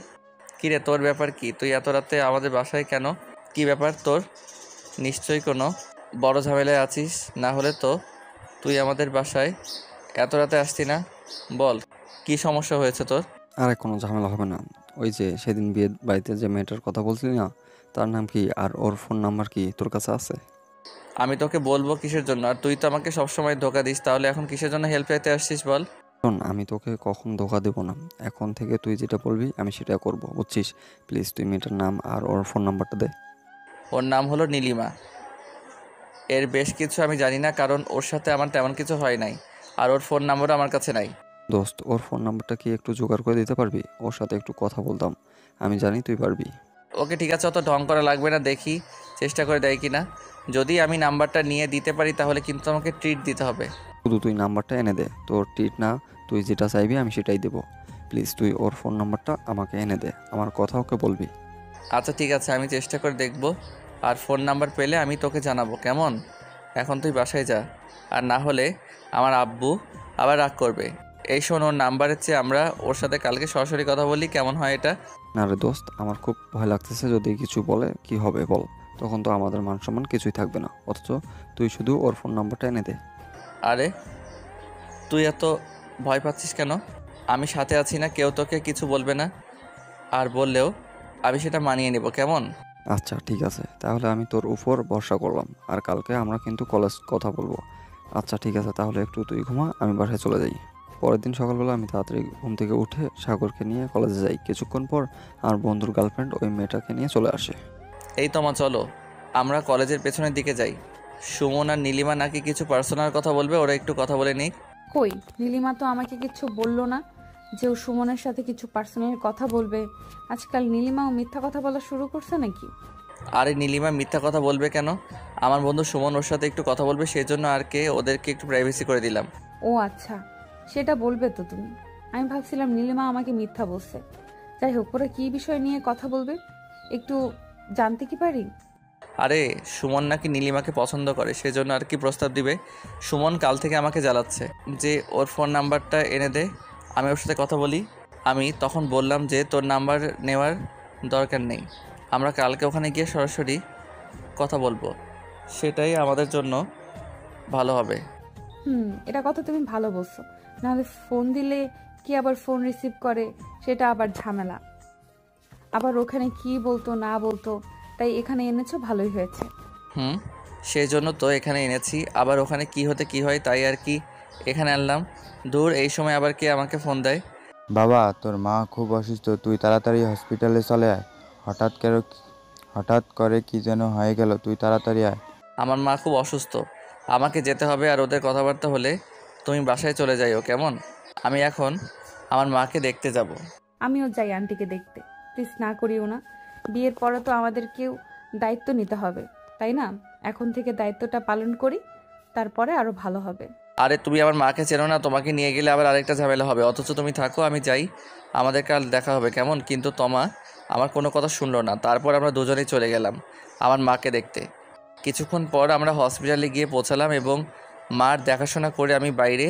কিরে, তোর ব্যাপার কি? তুই এত রাতে আমাদের বাসায় কেন? কি ব্যাপার তোর? নিশ্চয়ই কোনো বড় ঝামেলায় আছিস, না হলে তো তুই আমাদের বাসায় এত রাতে আসতি না। বল, কি সমস্যা হয়েছে তোর? আরে কোনো ঝামেলা হবে না। ওই যে সেদিন বিয়ের বাড়িতে যে মেয়েটার কথা বলছিলি না, তার নাম কি আর ওর ফোন নাম্বার কি তোর কাছে আছে? আমি তোকে বলবো কিসের জন্য? আর তুই তো আমাকে সবসময় ধোকা দিস, তাহলে এখন কিসের জন্য হেল্প চাইতে আসছিস বল? শোন, আমি তোকে কখন ধোকা দেবো না। এখন থেকে তুই যেটা বলবি আমি সেটা করব, বুঝছিস? প্লিজ তুই মেয়েটার নাম আর ওর ফোন নাম্বারটা দে। ওর নাম হলো নীলিমা। এর বেশ কিছু আমি জানি না, কারণ ওর সাথে আমার তেমন কিছু হয় নাই, আর ওর ফোন নাম্বারও আমার কাছে নাই। দোস্ত, ওর ফোন নাম্বারটা কি একটু জোগাড় করে দিতে পারবি? ওর সাথে একটু কথা বলতাম, আমি জানি তুই পারবি। ওকে ঠিক আছে, অত ঢং করা লাগবে না, দেখি চেষ্টা করে দেয় কি না। যদি আমি নাম্বারটা নিয়ে দিতে পারি তাহলে কিন্তু আমাকে ট্রিট দিতে হবে। শুধু তুই নাম্বারটা এনে দে, তোর ট্রিট না, তুই যেটা চাইবি আমি সেটাই দেবো। প্লিজ তুই ওর ফোন নাম্বারটা আমাকে এনে দে, আমার কথা ওকে বলবি। আচ্ছা ঠিক আছে, আমি চেষ্টা করে দেখব, আর ফোন নাম্বার পেলে আমি তোকে জানাবো, কেমন? এখন তুই বাসায় যা, আর না হলে আমার আব্বু আবার রাগ করবে। এই শোন, ওর নাম্বারের চেয়ে আমরা ওর সাথে কালকে সরাসরি কথা বলি, কেমন হয় এটা? না রে দোস্ত, আমার খুব ভয় লাগতেছে, যদি কিছু বলে কি হবে বল? তখন তো আমাদের মান সম্মান কিছুই থাকবে না। অথচ তুই শুধু ওর ফোন নাম্বারটা এনে দে। আরে তুই এত ভয় পাচ্ছিস কেন? আমি সাথে আছি না, কেউ তোকে কিছু বলবে না, আর বললেও আমি সেটা মানিয়ে নেব, কেমন? আচ্ছা ঠিক আছে, তাহলে আমি তোর উপর ভরসা করলাম, আর কালকে আমরা কিন্তু কলেজ কথা বলবো। আচ্ছা ঠিক আছে, তাহলে একটু তুই ঘুমা, আমি বাসায় চলে যাই। পরের দিন সকালবেলা আমি তাড়াতাড়ি ঘুম থেকে উঠে সাগরকে নিয়ে কলেজে যাই। কিছুক্ষণ পর আমার বন্ধুর গার্লফ্রেন্ড ওই মেয়েটাকে নিয়ে চলে আসে। এই তো মা, চলো আমরা কলেজের পেছনের দিকে যাই। সুমন আর নীলিমা নাকি কিছু পার্সোনাল কথা বলবে, ওরা একটু কথা বলে নিক। কই, নীলিমা তো আমাকে কিছু বললো না যে ও সুমনের সাথে কিছু পার্সোনাল কথা বলবে। আজকাল নীলিমাও মিথ্যা কথা বলা শুরু করছে নাকি? আরে নীলিমা মিথ্যা কথা বলবে কেন? আমার বন্ধু সুমন ওর সাথে একটু কথা বলবে, সেই জন্য আর কে ওদেরকে একটু প্রাইভেসি করে দিলাম। ও আচ্ছা, সেটা বলবে তো তুমি। আমি ভাবছিলাম নীলিমা আমাকে মিথ্যা বলছে। যাই হোক, ওরা কি বিষয় নিয়ে কথা বলবে একটু জানতে কি পারি? আরে সুমন নাকি নীলিমাকে পছন্দ করে, সেজন্য আর কি প্রস্তাব দিবে। সুমন কাল থেকে আমাকে জ্বালাচ্ছে যে ওর ফোন নাম্বারটা এনে দে, আমি ওর সাথে কথা বলি। আমি তখন বললাম যে তোর নাম্বার নেওয়ার দরকার নেই, আমরা কালকে ওখানে গিয়ে সরাসরি কথা বলবো, সেটাই আমাদের জন্য ভালো হবে। এটা কথা তুমি ভালো বলছো। নাহলে ফোন দিলে কি আবার ফোন রিসিভ করে সেটা আবার ঝামেলা। আবার ওখানে কি বলতো না বলতো, তাই এখানে এনেছো, ভালোই হয়েছে। হুম, সেই জন্য তো এখানে এনেছি। আবার ওখানে কি হতে কি হয় তাই আর কি এখানে আনলাম। দূর, এই সময় আবার কে আমাকে ফোন দেয়? বাবা, তোর মা খুব অসুস্থ, তুই তাড়াতাড়ি হসপিটালে চলে আয়। হঠাৎ করে কি যেন হয়ে গেল, তুই তাড়াতাড়ি আয়। আমার মা খুব অসুস্থ, আমাকে যেতে হবে। আর ওদের কথাবার্তা হলে তুমি বাসায় চলে যাইও, কেমন? আমি এখন আমার মাকে দেখতে যাব। আমিও যাই আন্টিকে দেখতে, প্লিজ না করিও না। বিয়ের পরে তো আমাদেরকেও দায়িত্ব নিতে হবে, তাই না? এখন থেকে দায়িত্বটা পালন করি, তারপরে আরো ভালো হবে। আরে তুমি আমার মাকে চেনো না, তোমাকে নিয়ে গেলে আবার আরেকটা ঝামেলা হবে। অথচ তুমি থাকো, আমি যাই, আমাদের কাল দেখা হবে, কেমন? কিন্তু তোমা আমার কোনো কথা শুনলো না। তারপর আমরা দুজনেই চলে গেলাম আমার মাকে দেখতে। কিছুক্ষণ পর আমরা হসপিটালে গিয়ে পৌঁছালাম এবং মার দেখাশোনা করে আমি বাইরে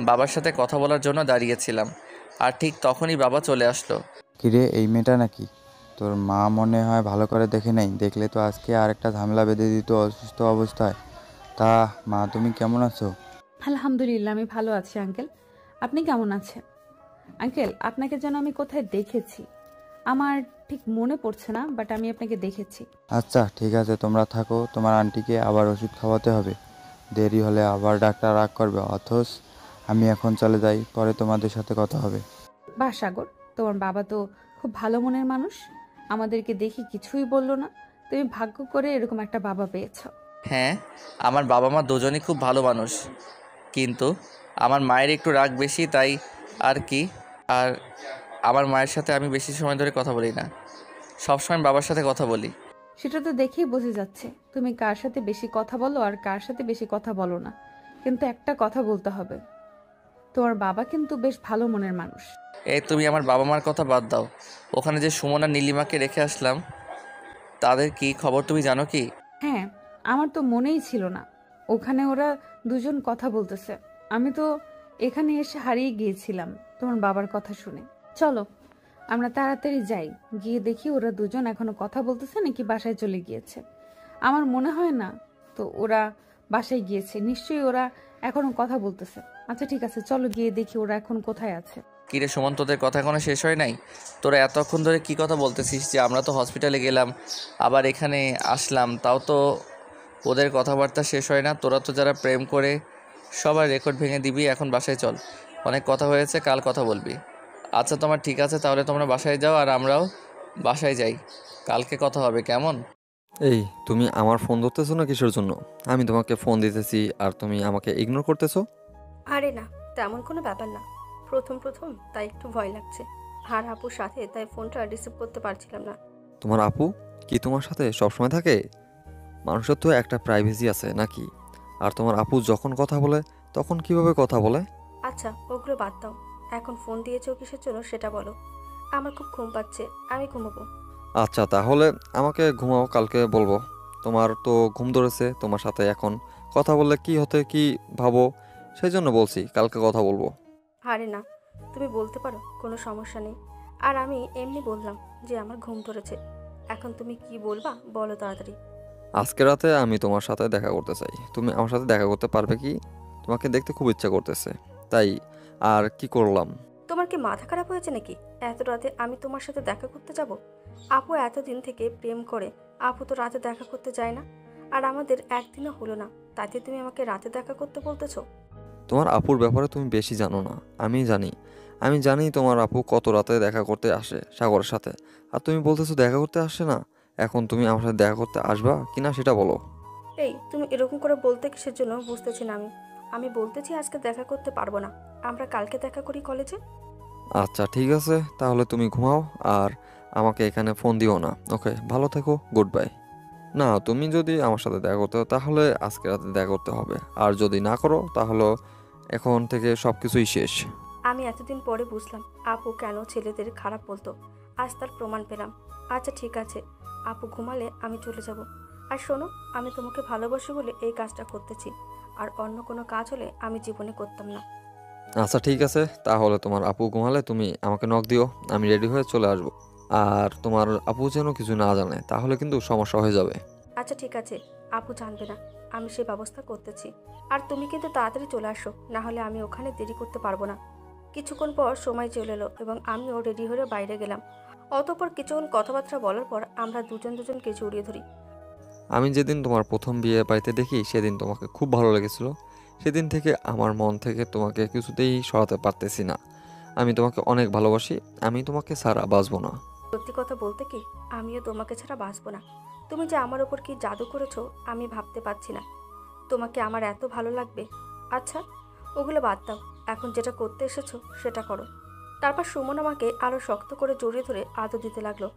বাবার সাথে কথা বলার জন্য দাঁড়িয়েছিলাম। আর ঠিক তখনই বাবা চলে আসলো। কিরে, এই মেয়েটা নাকি? তোর মা মনে হয় ভালো করে দেখে নেই, দেখলে তো আজকে আর একটা ঝামেলা বেঁধে দিত অসুস্থ অবস্থায়। তা মা, তুমি কেমন আছো? আলহামদুলিল্লাহ, আমি ভালো আছি আঙ্কেল। আপনি কেমন আছেন? আঙ্কেল, আপনাকে যেন আমি কোথায় দেখেছি, আমার ঠিক মনে পড়ছে না, বাট আমি আপনাকে দেখেছি। আচ্ছা ঠিক আছে, তোমরা থাকো, তোমার আন্টিকে আবার ওষুধ খাওয়াতে হবে, দেরি হলে আবার ডাক্তার রাগ করবে। অথচ আমি এখন চলে যাই, পরে তোমাদের সাথে কথা হবে। বাহ সাগর, তোমার বাবা তো খুব ভালো মনের মানুষ, আমাদেরকে দেখি কিছুই বললো না। তুমি ভাগ্য করে এরকম একটা বাবা পেয়েছো। হ্যাঁ, আমার বাবা মা দুজনই খুব ভালো মানুষ, কিন্তু আমার মায়ের একটু রাগ বেশি, তাই আর কি। আর আমার মায়ের সাথে আমি বেশি সময় ধরে কথা বলি না, সবসময় বাবার সাথে কথা বলি। সেটা তো দেখেই বোঝা যাচ্ছে তুমি কার সাথে বেশি কথা বলো আর কার সাথে বেশি কথা বলো না। কিন্তু একটা কথা বলতে হবে, তোমার বাবা কিন্তু বেশ ভালো মনের মানুষ। এই তুমি আমার বাবা মার কথা বাদ দাও, ওখানে যে সুমন আর নীলিমাকে রেখে আসলাম, তাদের কি খবর তুমি জানো কি? হ্যাঁ, আমার তো মনেই ছিল না ওখানে ওরা দুজন কথা বলতেছে। আমি তো এখানে এসে হারিয়ে গিয়েছিলাম তোমার বাবার কথা শুনে। চলো আমরা তাড়াতাড়ি যাই, গিয়ে দেখি ওরা দুজন এখনো কথা বলতেছে নাকি বাসায় চলে গিয়েছে। আমার মনে হয় না তো ওরা বাসায় গিয়েছে, নিশ্চয়ই ওরা এখনো কথা বলতেছে। আচ্ছা ঠিক আছে, চলো গিয়ে দেখি ওরা এখন কোথায় আছে। কিরে সুমন, তোদের কথা এখনো শেষ হয় নাই? তোরা এতক্ষণ ধরে কি কথা বলতেছিস যে আমরা তো হসপিটালে গেলাম আবার এখানে আসলাম, তাও তো ওদের কথাবার্তা শেষ হয় না। তোরা তো যারা প্রেম করে সবার রেকর্ড ভেঙে দিবি। এখন বাসায় চল, অনেক কথা হয়েছে, কাল কথা বলবি। আচ্ছা তোমার ঠিক আছে, তাহলে তোমরা বাসায় যাও আর আমরাও বাসায় যাই, কালকে কথা হবে, কেমন? এই, তুমি আমার ফোন ধরতেছো না কিসের জন্য? আমি তোমাকে ফোন দিতেছি আর তুমি আমাকে ইগনোর করতেছো। আরে না, তেমন কোনো ব্যাপার না। প্রথম তাই একটু ভয় লাগছে। আর আপুর সাথে তাই ফোনটা রিসিভ করতে পারছিলাম না। তোমার আপু কি তোমার সাথে সবসময় থাকে? মানুষের তো একটা প্রাইভেসি আছে নাকি? আর তোমার আপু যখন কথা বলে তখন কিভাবে কথা বলে? আচ্ছা ওগুলো বাদ দাও, এখন ফোন দিয়েছো কিসের জন্য সেটা বলো। আমার খুব ঘুম পাচ্ছে, আমি ঘুমাবো। আচ্ছা তাহলে আমাকে ঘুমাও, কালকে বলবো। তোমার তো ঘুম ধরেছে, তোমার সাথে এখন কথা বললে কি হতে কি ভাবো, সেই জন্য বলছি কালকে কথা বলবো। আরে না, তুমি বলতে পারো, কোনো সমস্যা নেই। আর আমি এমনি বললাম যে আমার ঘুম ধরেছে। এখন তুমি কি বলবা বলো তাড়াতাড়ি। আজকে রাতে আমি তোমার সাথে দেখা করতে চাই, তুমি আমার সাথে দেখা করতে পারবে কি? তোমাকে দেখতে খুব ইচ্ছা করতেছে, তাই আর কি করলাম। তোমার কি মাথা খারাপ হয়েছে নাকি? এত রাতে আমি তোমার সাথে দেখা করতে যাব? আপু এতদিন থেকে প্রেম করে, আপু তো রাতে দেখা করতে যায় না। আর আমাদের একদিনও হলো না, তাতে তুমি আমাকে রাতে দেখা করতে বলতেছো? তোমার আপুর ব্যাপারে তুমি বেশি জানো না। আমি জানি তোমার আপু কত রাতে দেখা করতে আসে সাগরের সাথে, আর তুমি বলতেছো দেখা করতে আসে না। এখন তুমি আমার সাথে দেখা করতে আসবা কিনা সেটা বলো। এই তুমি এরকম করে বলতে কিসের জন্য বুঝতেছি না। আমি বলতেছি আজকে দেখা করতে পারবো না, আমরা কালকে দেখা করি কলেজে। আচ্ছা ঠিক আছে, তাহলে তুমি ঘুমাও আর আমাকে এখানে ফোন দিও না। ওকে, ভালো থেকো, গুড বাই। না, তুমি যদি আমার সাথে দেখা করতে তাহলে আজকে রাতে দেখা করতে হবে, আর যদি না করো তাহলে এখন থেকে সব কিছুই শেষ। আমি এতদিন পরে বুঝলাম আপু কেন ছেলেদের খারাপ বলতো, আজ তার প্রমাণ পেলাম। আচ্ছা ঠিক আছে, আপু ঘুমালে আমি চলে যাব। আর শোনো, আমি তোমাকে ভালোবাসি বলে এই কাজটা করতেছি, আর অন্য কোনো কাজ হলে আমি জীবনে করতাম না। আচ্ছা ঠিক আছে, তাহলে তোমার আপু ঘুমালে তুমি আমাকে নক দিও, আমি রেডি হয়ে চলে আসবো। আর তোমার আপু যেন কিছু না জানে, তাহলে কিন্তু সমস্যা হয়ে যাবে। আচ্ছা ঠিক আছে, আপু জানবে না, আমি সেই ব্যবস্থা করতেছি। আর তুমি কিন্তু তাড়াতাড়ি চলে আসো, না হলে আমি ওখানে দেরি করতে পারবো না। কিছুক্ষণ পর সময় চলে এলো এবং আমিও রেডি হয়ে বাইরে গেলাম। অতঃপর কিছুক্ষণ কথাবার্তা বলার পর আমরা দুজনকে জড়িয়ে ধরি। আমি যেদিন তোমার প্রথম বিয়ে বাড়িতে দেখি সেদিন তোমাকে খুব ভালো লেগেছিল। সেদিন থেকে আমার মন থেকে তোমাকে কিছুতেই সরাতে পারতেছি না। আমি তোমাকে অনেক ভালোবাসি। আমি তোমাকে ছাড়া বাঁচবো না। সত্যি কথা বলতে কি, আমিও তোমাকে ছাড়া বাঁচবো না। তুমি যে আমার ওপর কি জাদু করেছো আমি ভাবতে পারছি না। তোমাকে আমার এত ভালো লাগবে। আচ্ছা, ওগুলো বাদ দাও, এখন যেটা করতে এসেছো সেটা করো। তারপর সুমন আমাকে আরও শক্ত করে জড়িয়ে ধরে আদর দিতে লাগলো,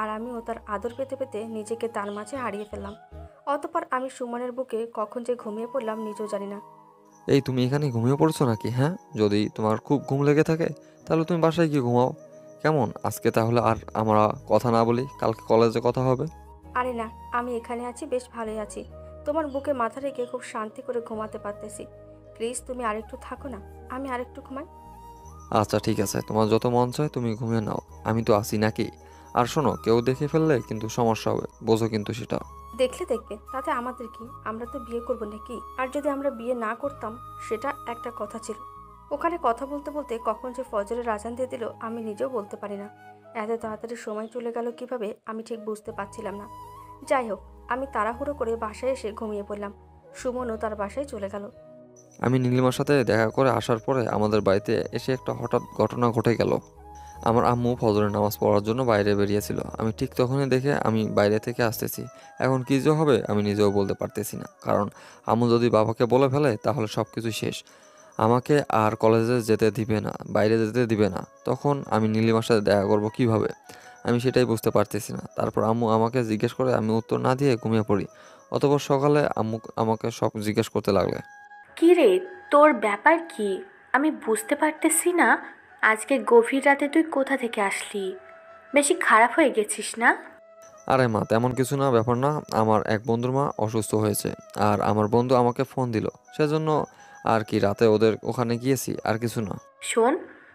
আর আমিও তার আদর পেতে পেতে নিজেকে তার মাঝে হারিয়ে ফেললাম। অতঃপর আমি সুমনের বুকে কখন যে ঘুমিয়ে পড়লাম নিজেও জানি না। এই তুমি এখানে ঘুমিয়ে পড়ছো নাকি? হ্যাঁ, যদি তোমার খুব ঘুম লেগে থাকে তাহলে তুমি বাসায় গিয়ে ঘুমাও। কেমন? আজকে তাহলে আর আমরা কথা না বলি, কালকে কলেজে কথা হবে। আরে না, আমি এখানে আছি, বেশ ভালোই আছি। তোমার বুকে মাথা রেখে খুব শান্তি করে ঘুমাতে পারতেছি। প্লিজ তুমি আরেকটু থাকো না, আমি আরেকটু ঘুমাই। আচ্ছা ঠিক আছে, তোমার যত মন চায় তুমি ঘুমিয়ে নাও, আমি তো আছি নাকি। আর শোনো, কেউ দেখে ফেললে কিন্তু সমস্যা হবে, বোঝো কিন্তু সেটা। দেখলে দেখবে, তাতে আমাদের কি? আমরা তো বিয়ে করবো নাকি? আর যদি আমরা বিয়ে না করতাম সেটা একটা কথা ছিল। ওখানে কথা বলতে বলতে কখন যে ফজরের আজান দিয়ে দিল আমি নিজেও বলতে পারি না। এত তাড়াতাড়ি সময় চলে গেল কিভাবে আমি ঠিক বুঝতে পারছিলাম না। যাই হোক, আমি তাড়াহুড়ো করে বাসায় এসে ঘুমিয়ে পড়লাম। সুমনও তার বাসায় চলে গেল। আমি নীলিমার সাথে দেখা করে আসার পরে আমাদের বাড়িতে এসে একটা হঠাৎ ঘটনা ঘটে গেল। আমার আম্মু ফজরের নামাজ পড়ার জন্য বাইরে বেরিয়েছিল। আমি ঠিক তখনই দেখে আমি বাইরে থেকে আসতেছি। এখন কী যে হবে আমি নিজেও বলতে পারতেছি না, কারণ আম্মু যদি বাবাকে বলে ফেলে তাহলে সব কিছু শেষ। আমাকে আর কলেজে যেতে দিবে না, বাইরে যেতে দিবে না। তখন আমি নীলিমার সাথে দেখা করব কিভাবে, আমি সেটাই বুঝতে পারতেছি না। তারপর আম্মু আমাকে জিজ্ঞেস করে, আমি উত্তর না দিয়ে ঘুমিয়ে পড়ি। অতঃপর সকালে আম্মু আমাকে সব জিজ্ঞেস করতে লাগলে। কি রে, তোর ব্যাপার কি? আমি বুঝতে পারতেছি না। আজকে গভীর রাতে তুই কোথা থেকে আসলি? বেশি খারাপ হয়ে গেছিস না? আরে মা, তেমন কিছু না, ব্যাপার না। আমার এক বন্ধুর মা অসুস্থ হয়েছে, আর আমার বন্ধু আমাকে ফোন দিল, সেজন্য আর কি রাতে ওদের ওখানে গিয়েছি, আর কিছু না। শোন,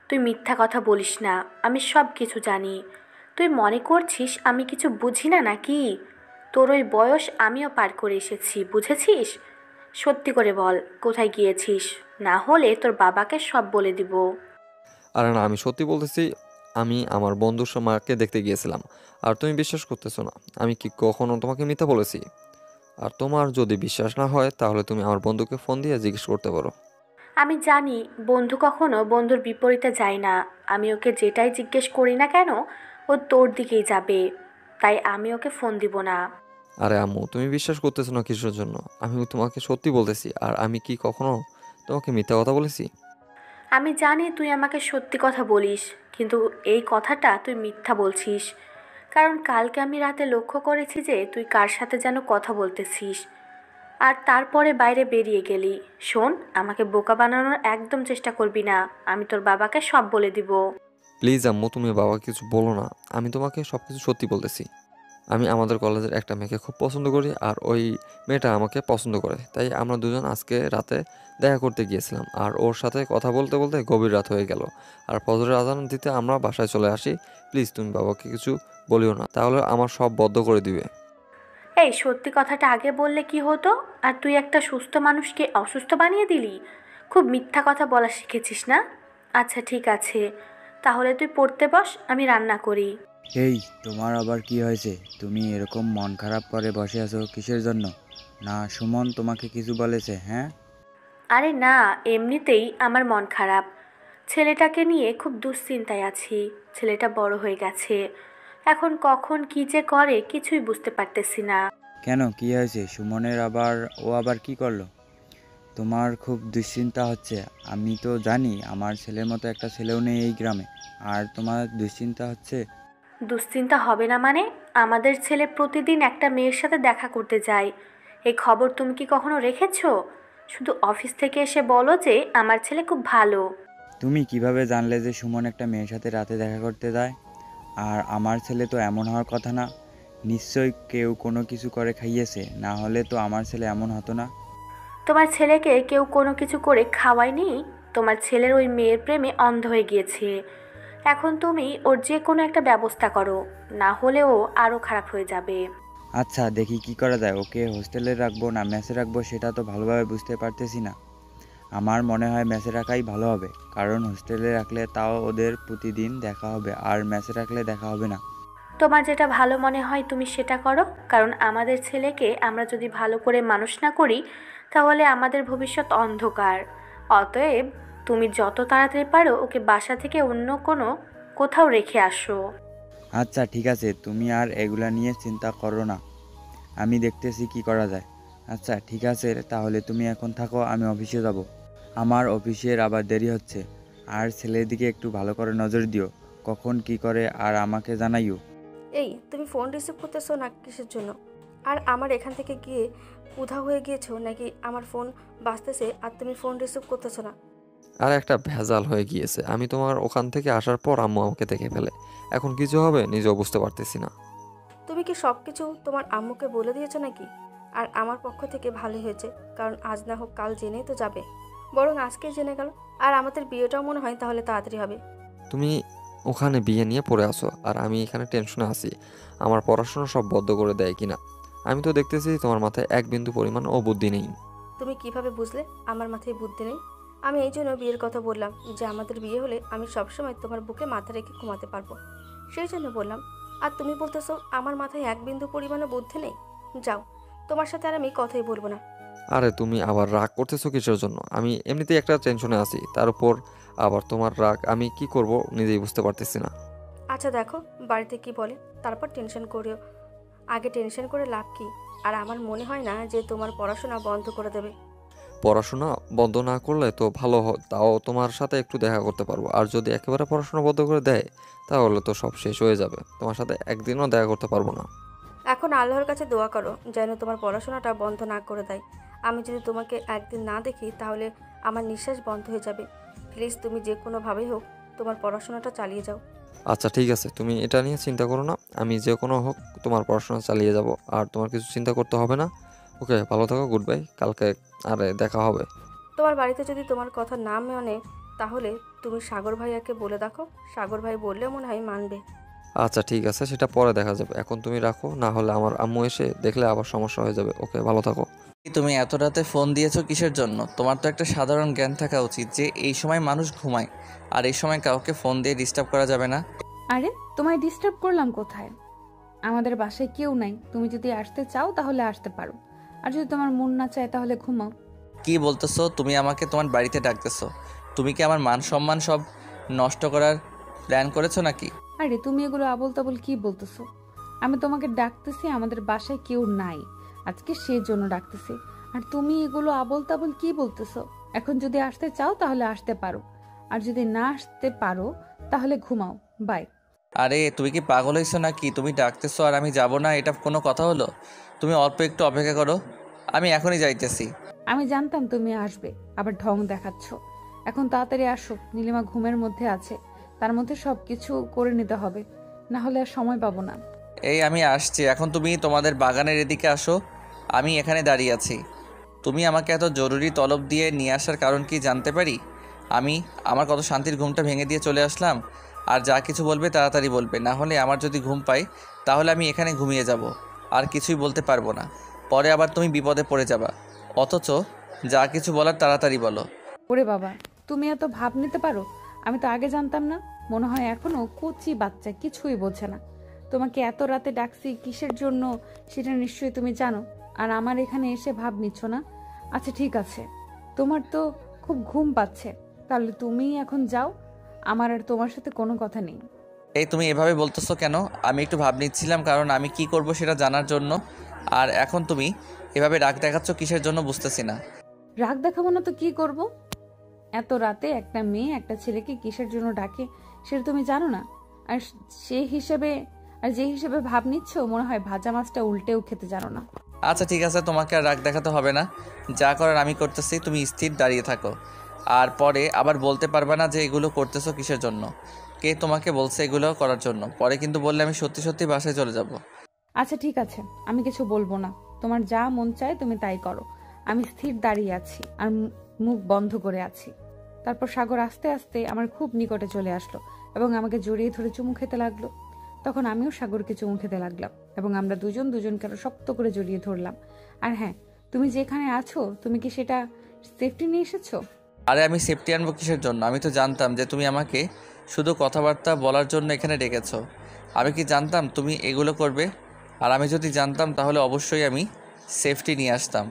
তুই মিথ্যা কথা বলিস না। আমি সব কিছু জানি। তুই মনে করছিস আমি কিছু বুঝি না নাকি? তোর ওই বয়স আমিও পার করে এসেছি, বুঝেছিস? সত্যি করে বল, কোথায় গিয়েছিস? না হলে তোর বাবাকে সব বলে দিব। আরে না, আমি সত্যি বলতেছি। আমি আমার বন্ধুর মাকে দেখতে গিয়েছিলাম। আর তুমি বিশ্বাস করতেছো না? আমি কি কখনো তোমাকে মিথ্যা বলেছি? আর তোমার যদি বিশ্বাস না হয় তাহলে তুমি আমার বন্ধুকে ফোন দিয়ে জিজ্ঞেস করতে পারো। আমি জানি বন্ধু কখনো বন্ধুর বিপরীতে যায় না। আমি ওকে যেটাই জিজ্ঞেস করি না কেন, ও তোর দিকেই যাবে। তাই আমি ওকে ফোন দিব না। আরে আম্মু, তুমি বিশ্বাস করতেছো না কিসের জন্য? আমি তোমাকে সত্যি বলতেছি। আর আমি কি কখনো তোমাকে মিথ্যা কথা বলেছি? আমি জানি তুই আমাকে সত্যি কথা বলিস, কিন্তু এই কথাটা তুই মিথ্যা বলছিস। কারণ কালকে আমি রাতে লক্ষ্য করেছি যে তুই কার সাথে যেন কথা বলতেছিস, আর তারপরে বাইরে বেরিয়ে গেলি। শোন, আমাকে বোকা বানানোর একদম চেষ্টা করবি না। আমি তোর বাবাকে সব বলে দিব। প্লিজ আম্মু, তুমি বাবাকে কিছু বলো না। আমি তোমাকে সব কিছু সত্যি বলতেছি। আমি আমাদের কলেজের একটা মেয়েকে খুব পছন্দ করি, আর ওই মেয়েটা আমাকে পছন্দ করে। তাই আমরা দুজন আজকে রাতে দেখা করতে গিয়েছিলাম, আর ওর সাথে কথা বলতে বলতে গভীর রাত হয়ে গেল। আর ফজরের আজান দিতে আমরা বাসায় চলে আসি। প্লিজ তুমি বাবাকে কিছু বলিও না, তাহলে আমার সব বদ্ধ করে দিবে। এই সত্যি কথাটা আগে বললে কি হতো? আর তুই একটা সুস্থ মানুষকে অসুস্থ বানিয়ে দিলি। খুব মিথ্যা কথা বলা শিখেছিস না? আচ্ছা ঠিক আছে, তাহলে তুই পড়তে বস, আমি রান্না করি। এই, তোমার আবার কি হয়েছে? তুমি এরকম মন খারাপ করে বসে আছো কিসের জন্য? না সুমন তোমাকে কিছু বলেছে? হ্যাঁ। আরে না, এমনিতেই আমার মন খারাপ। ছেলেটাকে নিয়ে খুব দুশ্চিন্তায় আছি। ছেলেটা বড় হয়ে গেছে, এখন কখন কি যে করে কিছুই বুঝতে পারতেছি না। কেন, কি হয়েছে সুমনের আবার? ও আবার কি করলো? তোমার খুব দুশ্চিন্তা হচ্ছে। আমি তো জানি আমার ছেলের মতো একটা ছেলেও নেই এই গ্রামে, আর তোমার দুশ্চিন্তা হচ্ছে? দুশ্চিন্তা হবে না মানে? আমাদের ছেলে প্রতিদিন একটা মেয়ের সাথে দেখা করতে যায়। এই খবর তুমি কি কখনো রেখেছো? শুধু অফিস থেকে এসে বলো যে আমার ছেলে খুব ভালো। তুমি কিভাবে জানলে যে সুমন একটা মেয়ের সাথে রাতে দেখা করতে যায়? আর আমার ছেলে তো এমন হওয়ার কথা না। নিশ্চয়ই কেউ কোনো কিছু করে খাইয়েছে, না হলে তো আমার ছেলে এমন হতো না। তোমার ছেলেকে কেউ কোনো কিছু করে খাওয়ায়নি। তোমার ছেলের ওই মেয়ের প্রেমে অন্ধ হয়ে গিয়েছে। এখন তুমি ওর যে কোনো একটা ব্যবস্থা করো, না হলে ও আরও খারাপ হয়ে যাবে। আচ্ছা দেখি কি করা যায়। ওকে হোস্টেলে রাখবো না মেসে রাখবো সেটা তো ভালোভাবে বুঝতে পারতেছি না। আমার মনে হয় মেসে রাখাই ভালো হবে, কারণ হোস্টেলে রাখলে তাও ওদের প্রতিদিন দেখা হবে, আর মেসে রাখলে দেখা হবে না। তোমার যেটা ভালো মনে হয় তুমি সেটা করো, কারণ আমাদের ছেলেকে আমরা যদি ভালো করে মানুষ না করি তাহলে আমাদের ভবিষ্যৎ অন্ধকার। অতএব তুমি যত তাড়াতাড়ি পারো ওকে বাসা থেকে অন্য কোথাও রেখে আসো। আচ্ছা ঠিক আছে, তুমি আর এগুলা নিয়ে চিন্তা করো না, আমি দেখতেছি কি করা যায়। আচ্ছা ঠিক আছে, তাহলে তুমি এখন থাকো, আমি অফিসে যাব। আমার অফিসের আবার দেরি হচ্ছে। আর ছেলের দিকে একটু ভালো করে নজর দিও, কখন কি করে আর আমাকে জানাইও। এই তুমি ফোন রিসিভ করতেছো না কিসের জন্য? আর আমার এখান থেকে গিয়ে উধাও হয়ে গিয়েছো নাকি আমার ফোন বাজতেছে আর তুমি ফোন রিসিভ করতেছো না? আর একটা ভেজাল হয়ে গিয়েছে, আমি তোমার ওখান থেকে আসার পর আম্মু আমাকে দেখে ফেলে। এখন কিছু হবে নিজেও বুঝতে পারতেছি না। তুমি কি সব কিছু তোমার আম্মুকে বলে দিয়েছো নাকি? আর আমার পক্ষ থেকে ভালোই হয়েছে, কারণ আজ না হোক কাল জেনেই তো যাবে, বরং আজকেই জেনে গেল। আর আমাদের বিয়েটাও মনে হয় তাহলে তাড়াতাড়ি হবে। তুমি ওখানে বিয়ে নিয়ে পড়ে আসো আর আমি এখানে টেনশনে আছি আমার পড়াশোনা সব বদ্ধ করে দেয় কিনা। আমি তো দেখতেছি তোমার মাথায় এক বিন্দু পরিমাণ ও বুদ্ধি নেই। তুমি কিভাবে বুঝলে আমার মাথায় বুদ্ধি নেই? আমি এই জন্য বিয়ের কথা বললাম যে আমাদের বিয়ে হলে আমি সবসময় তোমার বুকে মাথা রেখে ঘুমাতে পারবো, সেই জন্য বললাম। আর তুমি বলতেছো আমার মাথায় এক বিন্দু পরিমাণও বুদ্ধি নেই? যাও, তোমার সাথে আর আমি কথাই বলবো না। আরে তুমি আবার রাগ করতেছো কিসের জন্য? আমি এমনিতেই একটা টেনশনে আছি, তার উপর আবার তোমার রাগ। আমি কি করব নিজেই বুঝতে পারতেছি না। আচ্ছা দেখো বাড়িতে কি বলে, তারপর টেনশন করিও। আগে টেনশন করে লাভ কি? আর আমার মনে হয় না যে তোমার পড়াশোনা বন্ধ করে দেবে। পড়াশোনা বন্ধ না করলে তো ভালো হয়, তাও তোমার সাথে একটু দেখা করতে পারবো। আর যদি একেবারে পড়াশোনা বন্ধ করে দেয় তাহলে তো সব শেষ হয়ে যাবে, তোমার সাথে একদিনও দেখা করতে পারবো না। এখন আল্লাহর কাছে দোয়া করো যেন তোমার পড়াশোনাটা বন্ধ না করে দেয়। আমি যদি তোমাকে একদিন না দেখি তাহলে আমার নিঃশ্বাস বন্ধ হয়ে যাবে। প্লিজ তুমি যে কোনোভাবেই হোক তোমার পড়াশোনাটা চালিয়ে যাও। আচ্ছা ঠিক আছে, তুমি এটা নিয়ে চিন্তা করো না, আমি যে কোনো হোক তোমার পড়াশোনা চালিয়ে যাব, আর তোমার কিছু চিন্তা করতে হবে না। ওকে, ভালো থাকো, গুড বাই, কালকে আরে দেখা হবে। তোমার বাড়িতে যদি তোমার কথা না মানে তাহলে তুমি সাগর ভাইয়াকে বলে দেখো, সাগর ভাই বললেও মনে হয় মানবে। আচ্ছা ঠিক আছে, সেটা পরে দেখা যাবে, এখন তুমি রাখো, না হলে আমার আম্মু এসে দেখলে আবার সমস্যা হয়ে যাবে। ওকে, ভালো থাকো। তুমি এত রাতে ফোন দিয়েছো কিসের জন্য? তোমার তো একটা সাধারণ জ্ঞান থাকা উচিত যে এই সময় মানুষ ঘুমায়, আর এই সময় কাউকে ফোন দিয়ে ডিস্টার্ব করা যাবে না। আরে তোমায় ডিস্টার্ব করলাম কোথায়? আমাদের বাসায় কেউ নাই, তুমি যদি আসতে চাও তাহলে আসতে পারো, আর যদি তোমার মন না চায় তাহলে ঘুমাও। কি বলতেছো? তুমি আমাকে তোমার বাড়িতে ডাকতেছো? তুমি কি আমার মান সম্মান সব নষ্ট করার প্ল্যান করেছো নাকি? আরে তুমি এগুলো আবোল তাবোল কি বলতেছো? আমি তোমাকে ডাকতেছি, আমাদের বাসায় কেউ নাই আজকে, সেই জন্য ডাকতেছি। আর তুমি এগুলো আবোল তাবোল কি বলতেছো? এখন যদি আসতে চাও তাহলে আসতে পারো, আর যদি না আসতে পারো তাহলে ঘুমাও। বাই। আরে তুমি কি পাগল হয়েছো নাকি? তুমি ডাকতেছো আর আমি যাব না, এটা কোনো কথা হলো? তুমি অল্প একটু অপেক্ষা করো, আমি এখনই যাইতেছি। আমি জানতাম তুমি আসবে, আবার ঢং দেখাচ্ছ। এখন তাড়াতাড়ি আসো, নীলিমা ঘুমের মধ্যে আছে, তার মধ্যে সবকিছু করে নিতে হবে, না হলে আর সময় পাবো না। এই আমি আসছি, এখন তুমি তোমাদের বাগানের এদিকে আসো, আমি এখানে দাঁড়িয়ে আছি। তুমি আমাকে এত জরুরি তলব দিয়ে নিয়ে আসার কারণ কি জানতে পারি? আমি আমার কত শান্তির ঘুমটা ভেঙে দিয়ে চলে আসলাম। আর যা কিছু বলবে তাড়াতাড়ি বলবে, না হলে আমার যদি ঘুম পাই তাহলে আমি এখানে ঘুমিয়ে যাব, আর কিছুই বলতে পারবো না। পরে আবার তুমি বিপদে পড়ে যাবা। অথচ যা কিছু বলার তাড়াতাড়ি বলো। ওরে বাবা, তুমি এত ভাব নিতে পারো? আমি তো আগে জানতাম না। মনে হয় এখনো কচি বাচ্চা, কিছুই বোঝে না। তোমাকে এত রাতে ডাকছি কিসের জন্য সেটা নিশ্চয়ই তুমি জানো, আর আমার এখানে এসে ভাব নিচ্ছ না। আচ্ছা ঠিক আছে, তোমার তো খুব ঘুম পাচ্ছে, তাহলে তুমি এখন যাও, আমার আর তোমার সাথে কোনো কথা নেই। এই তুমি এভাবে বলতেছো কেন? আমি একটু ভাব নিচ্ছিলাম, কারণ আমি কি করব সেটা জানার জন্য। আর এখন তুমি এভাবে রাগ দেখাচ্ছ কিসের জন্য বুঝতেছি না। রাগ দেখাবো না তো কি করব? এত রাতে একটা মেয়ে একটা ছেলেকে কিসের জন্য ডাকে সেটা তুমি জানো না? আর যে হিসেবে ভাব নিচ্ছ মনে হয় ভাজা মাছটা উল্টেও খেতে জানো না। আচ্ছা ঠিক আছে, তোমাকে আর রাগ দেখাতে হবে না, যা করার আমি করতেছি, তুমি স্থির দাঁড়িয়ে থাকো। আর পরে আবার বলতে পারবে না যে এগুলো করতেছো কিসের জন্য, কে তোমাকে বলছে এগুলো করার জন্য। পরে কিন্তু বললে আমি সত্যি সত্যি বাসায় চলে যাব। আচ্ছা ঠিক আছে, আমি কিছু বলবো না, তোমার যা মন চায় তুমি তাই করো। আমি স্থির দাঁড়িয়ে আছি আর মুখ বন্ধ করে আছি। তারপর সাগর আস্তে আস্তে আমার খুব নিকটে চলে আসলো এবং আমাকে জড়িয়ে ধরে চুমু খেতে লাগলো। তখন আমিও সাগরকে চুমু খেতে লাগলাম এবং আমরা দুজনকে আরো শক্ত করে জড়িয়ে ধরলাম। আর হ্যাঁ, তুমি যেখানে আছো তুমি কি সেটা সেফটি নিয়ে এসেছো? আরে আমি সেফটি আনবো কিসের জন্য? আমি তো জানতাম যে তুমি আমাকে শুধু কথাবার্তা বলার জন্য এখানে ডেকেছো। আমি কি জানতাম তুমি এগুলো করবে? আর আমি যদি জানতাম তাহলে অবশ্যই আমি সেফটি নিয়ে আসতাম।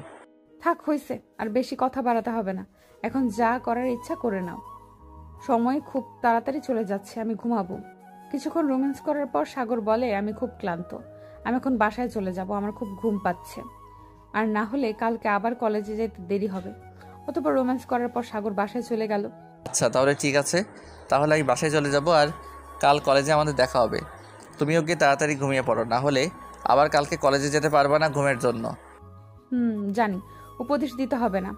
থাক, হয়েছে, আর বেশি কথা বাড়াতে হবে না। এখন যা করার ইচ্ছা করে নাও। সময় খুব তাড়াতাড়ি চলে যাচ্ছে, আমি ঘুমাবো। কিছুক্ষণ রোম্যান্স করার পর সাগর বলে, আমি খুব ক্লান্ত, আমি এখন বাসায় চলে যাব, আমার খুব ঘুম পাচ্ছে, আর না হলে কালকে আবার কলেজে যেতে দেরি হবে। অতঃপর রোম্যান্স করার পর সাগর বাসায় চলে গেল। আচ্ছা তাহলে ঠিক আছে, তাহলে আমি বাসায় চলে যাব আর কাল কলেজে আমাদের দেখা হবে। তুমিও গিয়ে তাড়াতাড়ি ঘুমিয়ে পড়ো, না হলে আবার কালকে কলেজে যেতে পারবা না ঘুমের জন্য। জানি, উপদেশ দিতে হবে না,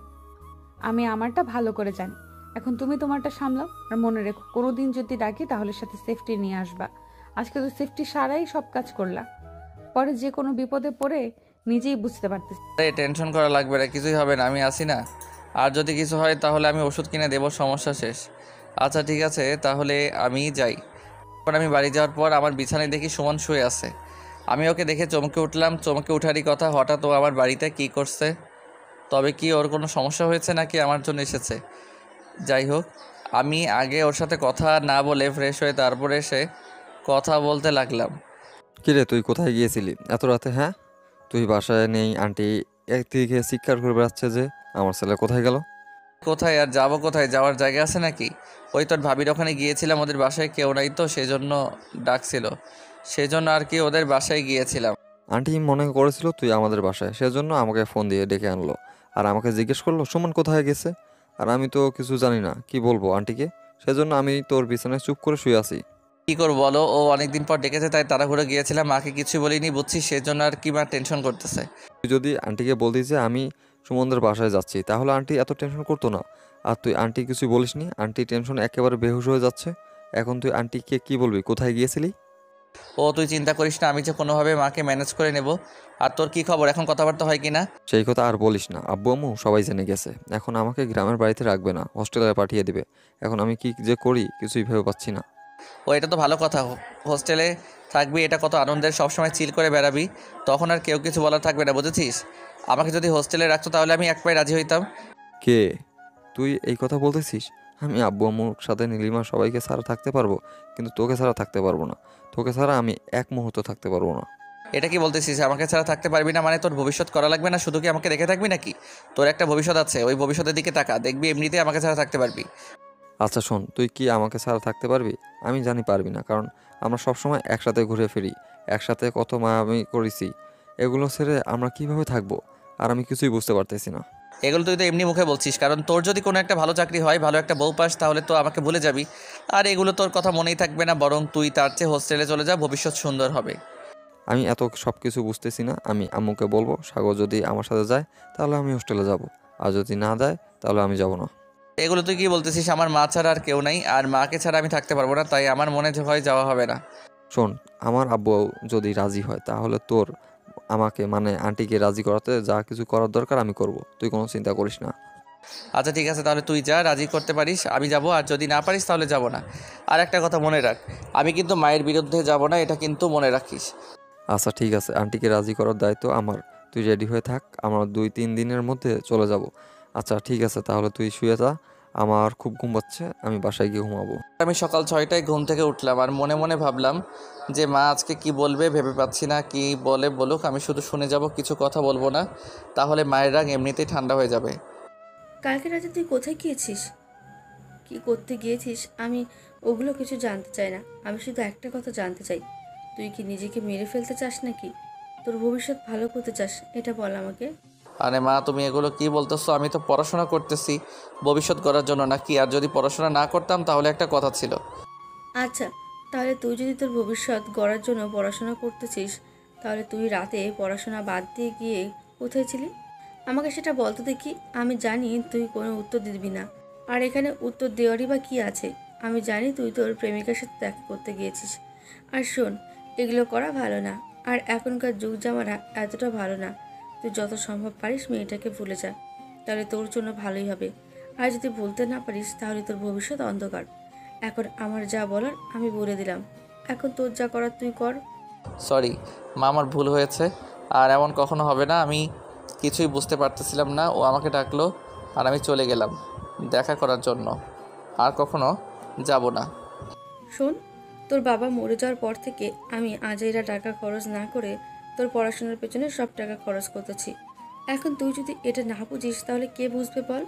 আমি আমারটা ভালো করে জানি। এখন তুমি তোমারটা সামলাও, আর মনে রেখো কোনোদিন যদি ডাকি তাহলে সাথে সেফটি নিয়ে আসবা। আজকে তো সেফটি সারাই সব কাজ করলা, পরে যে কোনো বিপদে পড়ে নিজেই বুঝতে পারতেছি। আরে টেনশন করা লাগবে না, কিছুই হবে না, আমি আছি না। আর যদি কিছু হয় তাহলে আমি ওষুধ কিনে দেবো, সমস্যা শেষ। আচ্ছা ঠিক আছে, তাহলে আমি যাই। পর আমি বাড়ি যাওয়ার পর আমার বিছানায় দেখি সুমন শুয়ে আছে। আমি ওকে দেখে চমকে উঠলাম। চমকে উঠারই কথা, হঠাৎ ও আমার বাড়িতে কী করছে? তবে কি ওর কোনো সমস্যা হয়েছে নাকি আমার জন্য এসেছে? যাই হোক, আমি আগে ওর সাথে কথা না বলে ফ্রেশ হয়ে তারপরে এসে কথা বলতে লাগলাম। কিরে, তুই কোথায় গিয়েছিলি এত রাতে? হ্যাঁ, তুই বাসায় নেই, আন্টি একদিকে চিৎকার করে বেড়াচ্ছে যে আমার ছেলে কোথায় গেল। কোথায় আর যাবো? কোথায় যাওয়ার জায়গা আছে নাকি? ওই তোর ভাবির ওখানে গিয়েছিলাম, ওদের বাসায় কেউ নাই তো সেজন্য ডাকছিল, সেজন্য আর কি ওদের বাসায় গিয়েছিলাম। আন্টি মনে করেছিল তুই আমাদের বাসায়, সেজন্য আমাকে ফোন দিয়ে ডেকে আনলো আর আমাকে জিজ্ঞেস করলো সুমন কোথায় গেছে। আর আমি তো কিছু জানি না কি বলবো আন্টিকে, সেজন্য আমি তোর বিছানায় চুপ করে শুয়ে আছি। কী করবো বলো, ও অনেকদিন পর ডেকেছে তাই তাড়াহুড়ো গিয়েছিলাম, মাকে কিছুই বলিনি বুঝছি, সেজন্য আর কি মা টেনশন করতেছে। তুই যদি আন্টিকে বলতিস যে আমি সুমনদের বাসায় যাচ্ছি তাহলে আন্টি এত টেনশন করতো না। আর তুই আন্টি কিছুই বলিসনি, আন্টি টেনশন একেবারে বেহুশ হয়ে যাচ্ছে। এখন তুই আন্টিকে কি বলবি কোথায় গিয়েছিলি? ও তুই চিন্তা করিস না, আমি যে কোনোভাবে মাকে ম্যানেজ করে নেব। আর তোর কি খবর, এখন কথাবার্তা হয় কি না? সেই কথা আর বলিস না, আব্বু আম্মু সবাই জেনে গেছে। এখন আমাকে গ্রামের বাড়িতে রাখবে না, হোস্টেলে পাঠিয়ে দিবে। এখন আমি কি যে করি কিছুই ভেবে পাচ্ছি না। ও এটা তো ভালো কথা, হোস্টেলে থাকবি, এটা কত আনন্দের, সবসময় চিল করে বেড়াবি, তখন আর কেউ কিছু বলার থাকবে না, বুঝেছিস? আমাকে যদি হোস্টেলে রাখতো তাহলে আমি এক পায়ে রাজি হইতাম। কে তুই এই কথা বলতেছিস? আমি আব্বু আম্মুর সাথে নীলিমা সবাইকে ছাড়া থাকতে পারবো, কিন্তু তোকে ছাড়া থাকতে পারবো না। তোকে ছাড়া আমি এক মুহূর্ত থাকতে পারবো না। এটা কি বলতেছিস, আমাকে ছাড়া থাকতে পারবি না? মানে তোর ভবিষ্যৎ করা লাগবে না, শুধু কি আমাকে দেখে থাকবি নাকি? তোর একটা ভবিষ্যৎ আছে, ওই ভবিষ্যতের দিকে তাকা, দেখবি এমনিতেই আমাকে ছাড়া থাকতে পারবি। আচ্ছা শোন, তুই কি আমাকে ছাড়া থাকতে পারবি? আমি জানি পারবি না, কারণ আমরা সবসময় একসাথে ঘুরে ফিরি, একসাথে কত মায়ামি করেছি। এগুলো ছেড়ে আমরা কিভাবে থাকবো? আর আমি কিছুই বুঝতে পারতেছি না। এগুলো তুই তো এমনি মুখে বলছিস, কারণ তোর যদি কোনো একটা ভালো চাকরি হয়, ভালো একটা বউ পাস, তাহলে তো আমাকে ভুলে যাবি। আর এগুলো তোর কথা মনেই থাকবে না, বরং তুই তার চেয়ে হোস্টেলে চলে যা, ভবিষ্যৎ সুন্দর হবে। আমি এত সব কিছু বুঝতেছি না। আমি আম্মুকে বলবো সাগর যদি আমার সাথে যায় তাহলে আমি হোস্টেলে যাব, আর যদি না যায় তাহলে আমি যাব না। এগুলো তুই কি বলতেছিস? আমার মা ছাড়া আর কেউ নাই, আর মাকে ছাড়া আমি থাকতে পারবো না, তাই আমার মনে হয় যাওয়া হবে না। শোন, আমার আব্বু যদি রাজি হয় তাহলে তোর আমাকে মানে আন্টিকে রাজি করাতে যা কিছু করার দরকার আমি করব, তুই কোনো চিন্তা করিস না। আচ্ছা ঠিক আছে, তাহলে তুই যা, রাজি করতে পারিস আমি যাব, আর যদি না পারিস তাহলে যাব না। আর একটা কথা মনে রাখ, আমি কিন্তু মায়ের বিরুদ্ধে যাব না, এটা কিন্তু মনে রাখিস। আচ্ছা ঠিক আছে, আন্টিকে রাজি করার দায়িত্ব আমার। তুই রেডি হয়ে থাক, আমরা 2-3 দিনের মধ্যে চলে যাব। আচ্ছা ঠিক আছে, তাহলে তুই শুয়ে যা, আমার খুব ঘুম পাচ্ছে, আমি বাসায় গিয়ে ঘুমাবো। আমি সকাল 6টায় ঘুম থেকে উঠলাম, আর মনে মনে ভাবলাম যে মা আজকে কি বলবে ভেবে পাচ্ছি না। কি বলে বলুক, আমি শুধু শুনে যাব, কিছু কথা বলবো না, তাহলে মায়ের রাগ এমনিতেই ঠান্ডা হয়ে যাবে। কালকে রাতে তুই কোথায় গিয়েছিস, কি করতে গিয়েছিস? আমি ওগুলো কিছু জানতে চাই না, আমি শুধু একটা কথা জানতে চাই, তুই কি নিজেকে মেরে ফেলতে চাস নাকি তোর ভবিষ্যৎ ভালো করতে চাস? এটা বল আমাকে। আরে মা, তুমি এগুলো কি বলতেছো? আমি তো পড়াশোনা করতেছি ভবিষ্যৎ করার জন্য নাকি? আর যদি পড়াশোনা না করতাম তাহলে একটা কথা ছিল। আচ্ছা, তাহলে তুই যদি তোর ভবিষ্যৎ গড়ার জন্য পড়াশোনা করতেছিস, তাহলে তুই রাতে পড়াশোনা বাদ দিয়ে গিয়ে কোথায় ছিলি? আমাকে সেটা বলতো দেখি। আমি জানি তুই কোনো উত্তর দিবি না, আর এখানে উত্তর দেওয়ারই বা কী আছে? আমি জানি তুই তোর প্রেমিকার সাথে দেখা করতে গিয়েছিস। আর শোন, এগুলো করা ভালো না, আর এখনকার যুগ জামানা এতটা ভালো না। তুই যত সম্ভব পারিস মেয়েটাকে ভুলে যা, তাহলে তোর জন্য ভালোই হবে। আর যদি ভুলতে না পারিস তাহলে তোর ভবিষ্যৎ অন্ধকার। এখন আমার যা বলার আমি বলে দিলাম, এখন তোর যা করার তুই কর। সরি মা, আমার ভুল হয়েছে, আর এমন কখনো হবে না। আমি কিছুই বুঝতে পারতেছিলাম না, ও আমাকে ডাকলো আর আমি চলে গেলাম। দেখা করার জন্য। আর কখনো যাব না। শোন, তোর বাবা মরে যাওয়ার পর থেকে আমি আজাইরা টাকা খরচ না করে তোর পড়াশোনার পেছনে সব টাকা খরচ করতেছি। এখন তুই যদি এটা না বুঝিস তাহলে কে বুঝবে বল?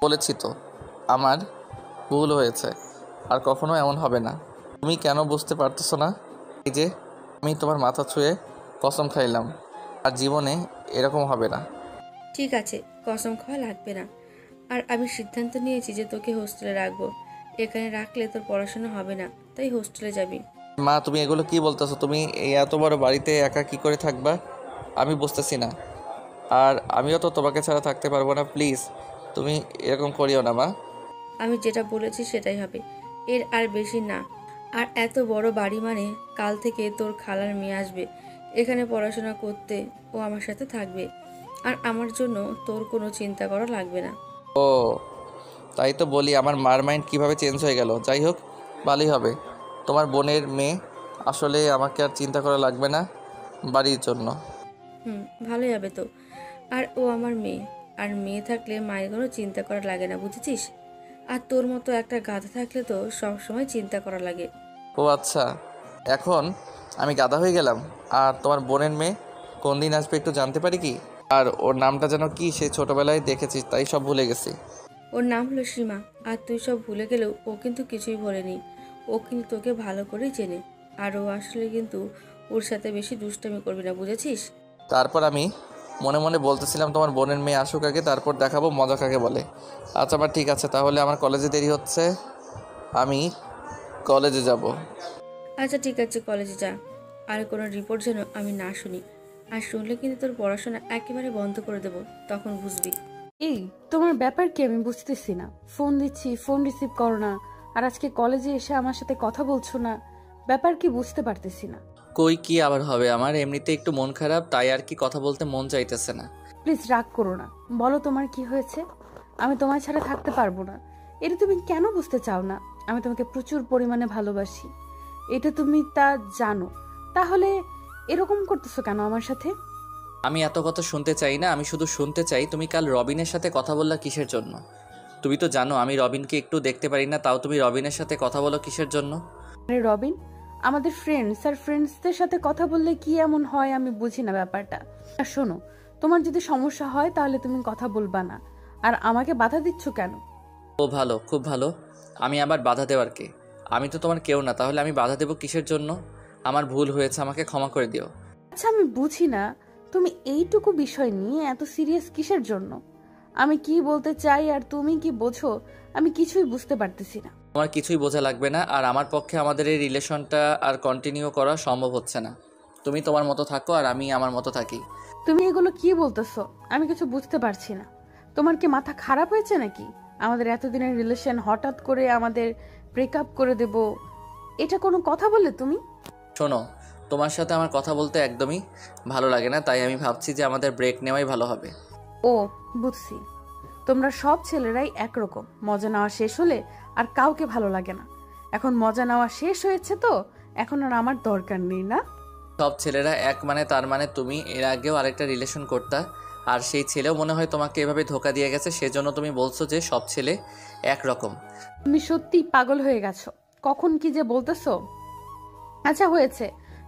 বলেছি তো, আমার ভুল হয়েছে, আর কখনো এমন হবে না। তুমি কেন বুঝতে পারতেছো না? এই যে আমি তোমার মাথা ছুঁয়ে কসম খাইলাম, আর জীবনে এরকম হবে না। ঠিক আছে, কসম খাওয়া লাগবে না। আর আমি সিদ্ধান্ত নিয়েছি যে তোকে হোস্টেলে রাখবো। এখানে রাখলে তোর পড়াশোনা হবে না, তাই হোস্টেলে যাবি। মা, তুমি এগুলো কি বলতেছো? তুমি এই এত বড় বাড়িতে একা কি করে থাকবা? আমি বুঝতেছি না। আর আমিও তো তোমাকে ছাড়া থাকতে পারবো না। প্লিজ তুমি এরকম করিও না মা। আমি যেটা বলেছি সেটাই হবে, এর আর বেশি না। আর এত বড় বাড়ি মানে কাল থেকে তোর খালার মেয়ে আসবে এখানে পড়াশোনা করতে, ও আমার সাথে থাকবে। আর আমার জন্য তোর কোনো চিন্তা করা লাগবে না। ও, তাই তো বলি আমার মার মাইন্ড কীভাবে চেঞ্জ হয়ে গেল। যাই হোক, ভালোই হবে। তোমার বোনের মেয়ে, আসলে আমাকে আর চিন্তা করা লাগবে না বাড়ির জন্য। ভালোই হবে তো। আর ও আমার মেয়ে, আর মেয়ে থাকলে মায়ের কোনো চিন্তা করা লাগে না, বুঝেছিস? আর তোর মতো একটা গাধা থাকলে তো সবসময় চিন্তা করা লাগে। ও আচ্ছা, এখন আমি গাধা হয়ে গেলাম। আর তোমার বোনের মেয়ে কোন দিন আসবে একটু জানতে পারি কি? আর ওর নামটা যেন কি? সে ছোটবেলায় দেখেছিস, তাই সব ভুলে গেছি। ওর নাম হলো সীমা। আর তুই সব ভুলে গেলেও ও কিন্তু কিছুই ভোলেনি। ও কিন্তু তোকে ভালো করেই চেনে। আর ও আসলে কিন্তু ওর সাথে বেশি দুষ্টামি করবি না, বুঝেছিস? তারপর আমি মনে মনে বলতেছিলাম তোমার বোনের মেয়ে আসুক আগে, তারপর দেখাবো মজা কাকে বলে। আচ্ছা আমার ঠিক আছে, তাহলে আমার কলেজে দেরি হচ্ছে, আমি কলেজে যাব। আচ্ছা ঠিক আছে, কলেজে যা। আর কোনো রিপোর্ট যেন আমি না শুনি। আর শুনলে কিন্তু তোর পড়াশোনা একেবারে বন্ধ করে দেবো, তখন বুঝবি। এই তোমার ব্যাপার কি আমি বুঝতেছি না। ফোন দিচ্ছি, ফোন রিসিভ করো না। আর আজকে কলেজে এসে আমার সাথে কথা বলছো না, ব্যাপার কি বুঝতে পারতেছি না। কই কি আবার হবে, আমার এমনিতে একটু মন খারাপ, তাই আর কি কথা বলতে মন চাইতেছে না। প্লিজ রাগ করো না, বলো তোমার কি হয়েছে। আমি তোমার ছাড়া থাকতে পারবো না। এটা তুমি কেন বুঝতে চাও না? আমি তোমাকে প্রচুর পরিমাণে ভালোবাসি, এটা তুমি তা জানো। তাহলে এরকম করতেছো কেন আমার সাথে? আমি এত কথা শুনতে চাই না, আমি শুধু শুনতে চাই তুমি কাল রবিনের সাথে কথা বললা কিসের জন্য? তুমি তো জানো আমি রবিনকে একটু দেখতে পারি না, তাও তুমি রবিনের সাথে কথা বলো কিসের জন্য? আরে রবিন আমাদের ফ্রেন্ডস, আর ফ্রেন্ডসদের সাথে কথা বললে কি এমন হয় আমি বুঝি না ব্যাপারটা। আর শোনো, তোমার যদি সমস্যা হয় তাহলে তুমি কথা বলবা না। আর আমাকে বাধা দিচ্ছ কেন? ও ভালো, খুব ভালো। আমি আবার বাধা দেওয়ার কে? আমি তো তোমার কেউ না, তাহলে আমি বাধা দেবো কিসের জন্য? আমার ভুল হয়েছে, আমাকে ক্ষমা করে দিও। আচ্ছা আমি বুঝি না তুমি এইটুকু বিষয় নিয়ে এত সিরিয়াস কিসের জন্য। আমি কি বলতে চাই আর তুমি কি বোঝো, আমি কিছুই বুঝতে পারতেছি না। তোমার কিছুই বোঝা লাগবে না, আর আমার পক্ষে আমাদের এই রিলেশনটা আর কন্টিনিউ করা সম্ভব হচ্ছে না। তুমি তোমার মতো থাকো আর আমি আমার মতো থাকি। তুমি এগুলো কি বলতেছো? আমি কিছু বুঝতে পারছি না। তোমার কি মাথা খারাপ হয়েছে নাকি? আমাদের এতদিনের রিলেশন হঠাৎ করে আমাদের ব্রেকআপ করে দেব, এটা কোনো কথা বললে তুমি? শোনো, তোমার সাথে আমার কথা বলতে একদমই ভালো লাগে না, তাই আমি ভাবছি যে আমাদের ব্রেক নেওয়াই ভালো হবে। ও বুঝছি, তোমরা সব ছেলেরাই একরকম। মজা নেওয়া শেষ হলে আর কাউকে ভালো লাগে না। এখন মজা নেওয়া শেষ হয়েছে তো এখন আর আমার দরকার নেই, না? সব ছেলেরা এক মানে তার মানে তুমি এর আগেও আরেকটা রিলেশন করতা, আর সেই ছেলেও মনে হয় তোমাকে এভাবে ধোকা দিয়ে গেছে, সেজন্য তুমি বলছো যে সব ছেলে একরকম। তুমি সত্যি পাগল হয়ে গেছো, কখন কি যে বলতেছো। আচ্ছা হয়েছে,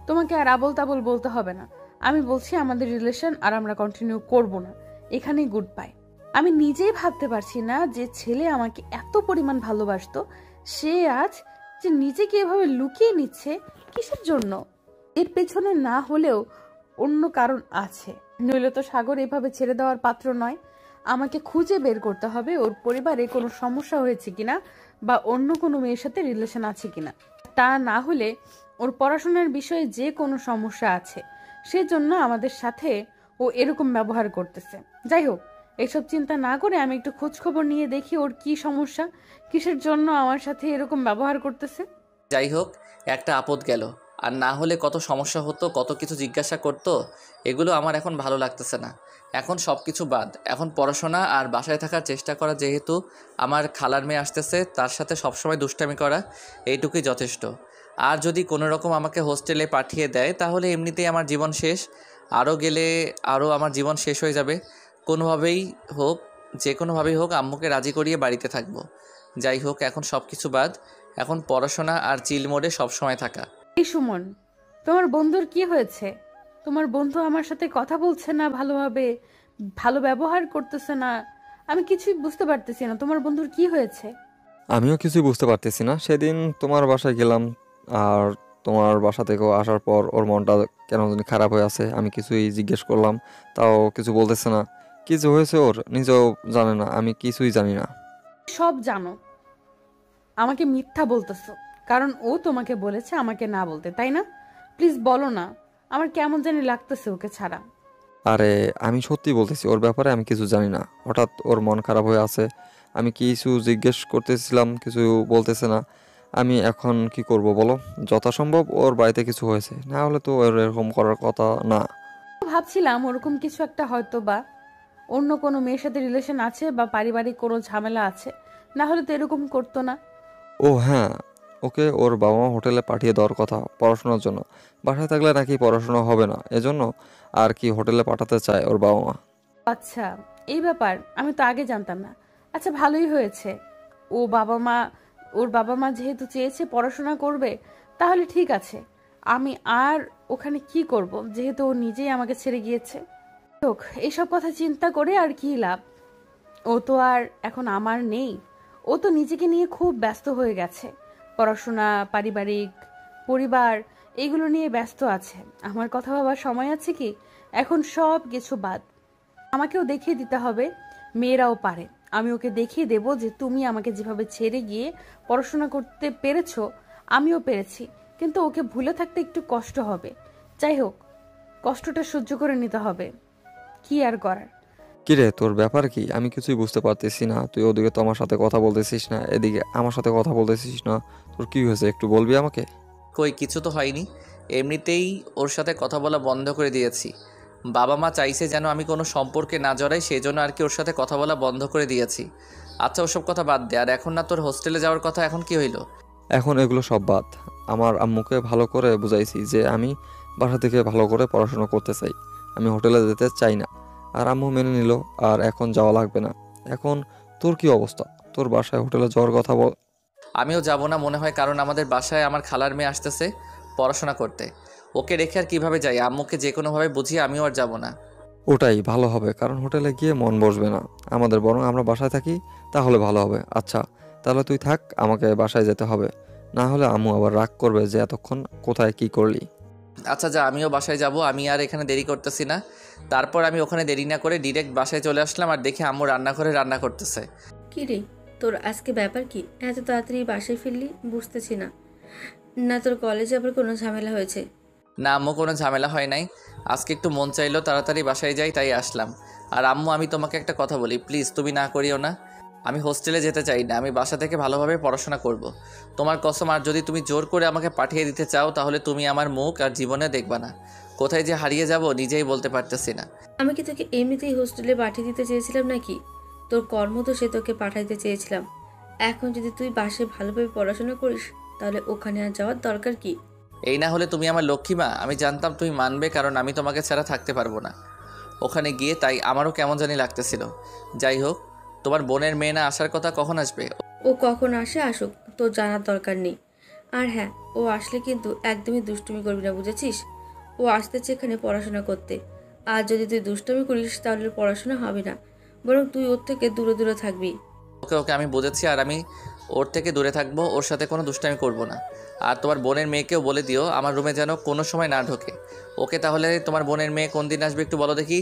তোমাকে আর আবল তাবল বলতে হবে না। আমি বলছি আমাদের রিলেশন আর আমরা কন্টিনিউ করব না, এখানেই গুড বাই। আমি নিজেই ভাবতে পারছি না যে ছেলে আমাকে এত পরিমাণ ভালোবাসতো, সে আজ যে নিজেকে এভাবে লুকিয়ে নিচ্ছে কিসের জন্য? এর পেছনে না হলেও অন্য কারণ আছে, নইলে তো সাগর এভাবে ছেড়ে দেওয়ার পাত্র নয়। আমাকে খুঁজে বের করতে হবে ওর পরিবারে কোনো সমস্যা হয়েছে কিনা, বা অন্য কোনো মেয়ের সাথে রিলেশন আছে কিনা। তা না হলে ওর পড়াশোনার বিষয়ে যে কোনো সমস্যা আছে, সেজন্য আমাদের সাথে ও এরকম ব্যবহার করতেছে। যাই হোক, এইসব চিন্তা না করে আমি একটু খোঁজ খবর নিয়ে দেখি ওর কি সমস্যা, কিসের জন্য আমার সাথে এরকম ব্যবহার করতেছে। যাই হোক, একটা আপদ গেল, আর না হলে কত সমস্যা হতো, কত কিছু জিজ্ঞাসা করতো। এগুলো আমার এখন ভালো লাগতেছে না। এখন সব কিছু বাদ, এখন পড়াশোনা আর বাসায় থাকার চেষ্টা করা। যেহেতু আমার খালার মেয়ে আসতেছে, তার সাথে সবসময় দুষ্টামি করা, এইটুকুই যথেষ্ট। আর যদি কোনো রকম আমাকে হোস্টেলে পাঠিয়ে দেয় তাহলে এমনিতেই আমার জীবন শেষ। আরও গেলে আরও আমার জীবন শেষ হয়ে যাবে। কোনোভাবেই হোক যে কোনোভাবেই হোক আম্মুকে রাজি করিয়ে বাড়িতে থাকবো। যাই হোক, এখন সব কিছু বাদ, এখন পড়াশোনা আর চিল মোডে সবসময় থাকা। এই সুমন, তোমার বন্ধুর কি হয়েছে? তোমার বন্ধু আমার সাথে কথা বলছে না ভালোভাবে, ভালো ব্যবহার করতেছে না, আমি কিছুই বুঝতে পারতেছি না। তোমার বন্ধুর কি হয়েছে? আমিও কিছুই বুঝতে পারতেছি না। সেদিন তোমার বাসায় গেলাম, আর তোমার বাসা থেকেও আসার পর ওর মনটা কেন জানি খারাপ হয়ে আছে। আমি কিছুই জিজ্ঞেস করলাম, তাও কিছু বলতেছে না। কিছু হয়েছে ওর নিজেও জানে না, আমি কিছুই জানি না। সব জানো, আমাকে মিথ্যা বলতেছো, কারণ ও তোমাকে বলেছে আমাকে না বলতে, তাই না? প্লিজ বলো না, আমার কেমন জানি লাগতেছে ওকে ছাড়া। আরে আমি সত্যি বলতেছি, ওর ব্যাপারে আমি কিছু জানি না। হঠাৎ ওর মন খারাপ হয়ে আছে, আমি কিছু জিজ্ঞেস করতেছিলাম, কিছু বলতেছে না। আমি এখন কি করব বলো? যথাসম্ভব ওর বাড়িতে কিছু হয়েছে, না হলে তো ওর এরকম করার কথা না। ভাবছিলাম ওরকম কিছু একটা হয়তো বা অন্য কোনো মেয়ের সাথে রিলেশন আছে বা পারিবারিক কোনো ঝামেলা আছে, না হলে তো এরকম করতো না। ও হ্যাঁ, ওকে ওর বাবা মা হোটেলে পাঠিয়ে দেওয়ার কথা পড়াশোনার জন্য। বাসায় থাকলে নাকি পড়াশোনা হবে না, এজন্য আর কি হোটেলে পাঠাতে চায় ওর বাবা মা। আচ্ছা, এই ব্যাপার আমি তো আগে জানতাম না। আচ্ছা, ভালোই হয়েছে। ওর বাবা মা যেহেতু চেয়েছে পড়াশোনা করবে, তাহলে ঠিক আছে। আমি আর ওখানে কি করব, যেহেতু ও নিজেই আমাকে ছেড়ে গিয়েছে। হোক, এইসব কথা চিন্তা করে আর কি লাভ? ও তো আর এখন আমার নেই। ও তো নিজেকে নিয়ে খুব ব্যস্ত হয়ে গেছে। পড়াশোনা, পারিবারিক, পরিবার, এগুলো নিয়ে ব্যস্ত আছে। আমার কথা ভাবার সময় আছে কি? এখন সব কিছু বাদ। আমাকেও দেখিয়ে দিতে হবে মেয়েরাও পারে। আমি ওকে দেখিয়ে দেব যে তুমি আমাকে যেভাবে ছেড়ে গিয়ে পড়াশোনা করতে পেরেছো, আমিও পেরেছি। কিন্তু ওকে ভুলে থাকতে একটু কষ্ট হবে। যাই হোক, কষ্টটা সহ্য করে নিতে হবে, কি আর করার। কিরে, তোর ব্যাপার কি? আমি কিছুই বুঝতে পারতেছি না। তুই ওদিকে তো আমার সাথে কথা বলতেছিস না, এদিকে আমার সাথে কথা বলতেছিস না। তোর কি হয়েছে একটু বলবি আমাকে? কই, কিছু তো হয়নি। এমনিতেই ওর সাথে কথা বলা বন্ধ করে দিয়েছি। বাবা মা চাইছে যেন আমি কোনো সম্পর্কে না জড়াই, সেই জন্য আর কি ওর সাথে কথা বলা বন্ধ করে দিয়েছি। আচ্ছা, ওসব কথা বাদ দে। আর এখন না তোর হোস্টেলে যাওয়ার কথা, এখন কি হইলো? এখন এগুলো সব বাদ। আমার আম্মুকে ভালো করে বুঝাইছি যে আমি বাসা থেকে ভালো করে পড়াশোনা করতে চাই, আমি হোটেলে যেতে চাই না। আর আম্মু মেনে নিল, আর এখন যাওয়া লাগবে না। এখন তোর কি অবস্থা? তোর বাসায় হোটেলে যাওয়ার কথা বল। আমিও যাব না মনে হয়, কারণ আমাদের বাসায় আমার খালার মেয়ে আসতেছে পড়াশোনা করতে। ওকে রেখে আর কিভাবে যাই? আম্মুকে যে কোনোভাবে বুঝিয়ে আমিও আর যাব না। ওটাই ভালো হবে, কারণ হোটেলে গিয়ে মন বসবে না আমাদের, বরং আমরা বাসায় থাকি, তাহলে ভালো হবে। আচ্ছা তাহলে তুই থাক, আমাকে বাসায় যেতে হবে, না হলে আম্মু আবার রাগ করবে যে এতক্ষণ কোথায় কি করলি। আচ্ছা যা, আমিও বাসায় যাব। আমি আর এখানে দেরি করতেছি না। তারপর আমি ওখানে দেরি না করে ডিরেক্ট বাসায় চলে আসলাম, আর দেখি আম্মু রান্নাঘরে রান্না করতেছে। কি রে, তোর আজকে ব্যাপার কি? এত তাড়াতাড়ি বাসায় ফিরলি, বুঝতেছি না। না তোর কলেজে আবার কোনো ঝামেলা হয়েছে? না আম্মু, কোনো ঝামেলা হয় নাই। আজকে একটু মন চাইলো তাড়াতাড়ি বাসায় যাই, তাই আসলাম। আর আম্মু, আমি তোমাকে একটা কথা বলি, প্লিজ তুমি না করিও না। আমি হোস্টেলে যেতে চাই না, আমি বাসা থেকে ভালোভাবে পড়াশোনা করব। তোমার কসম, আর যদি তুমি জোর করে আমাকে পাঠিয়ে দিতে চাও, তাহলে তুমি আমার মুখ আর জীবনে দেখবা না। কোথায় যে হারিয়ে যাব নিজেই বলতে পারতেছি না। আমি কি তোকে এমনিতেই হোস্টেলে পাঠিয়ে দিতে চেয়েছিলাম নাকি? তোর কর্ম তো সে তোকে পাঠাইতে চেয়েছিলাম। এখন যদি তুই বাসায় ভালোভাবে পড়াশোনা করিস, তাহলে ওখানে আর যাওয়ার দরকার কি? এই না হলে তুমি আমার লক্ষ্মীমা, আমি জানতাম তুমি মানবে, কারণ আমি তোমাকে ছাড়া থাকতে পারবো না ওখানে গিয়ে, তাই আমারও কেমন জানি লাগতেছিল। যাই হোক, তোমার বোনের মেয়ে না আসার কথা, কখন আসবে? ও কখন আসে আসুক, তোর জানার দরকার নেই। আর হ্যাঁ, ও আসলে কিন্তু একদমই দুষ্টুমি করবি না, বুঝেছিস? ও আসতেছে এখানে পড়াশোনা করতে। আর যদি তুই দুষ্টুমি করিস, তাহলে পড়াশোনা হবে না, বরং তুই ওর থেকে দূরে দূরে থাকবি। ওকে ওকে, আমি বুঝেছি। আর আমি ওর থেকে দূরে থাকবো, ওর সাথে কোনো দুষ্টামি করব না। আর তোমার বোনের মেয়েকেও বলে দিও আমার রুমে যেন কোনো সময় না ঢোকে। ওকে, তাহলে তোমার বোনের মেয়ে কোন দিন আসবে একটু বলো দেখি।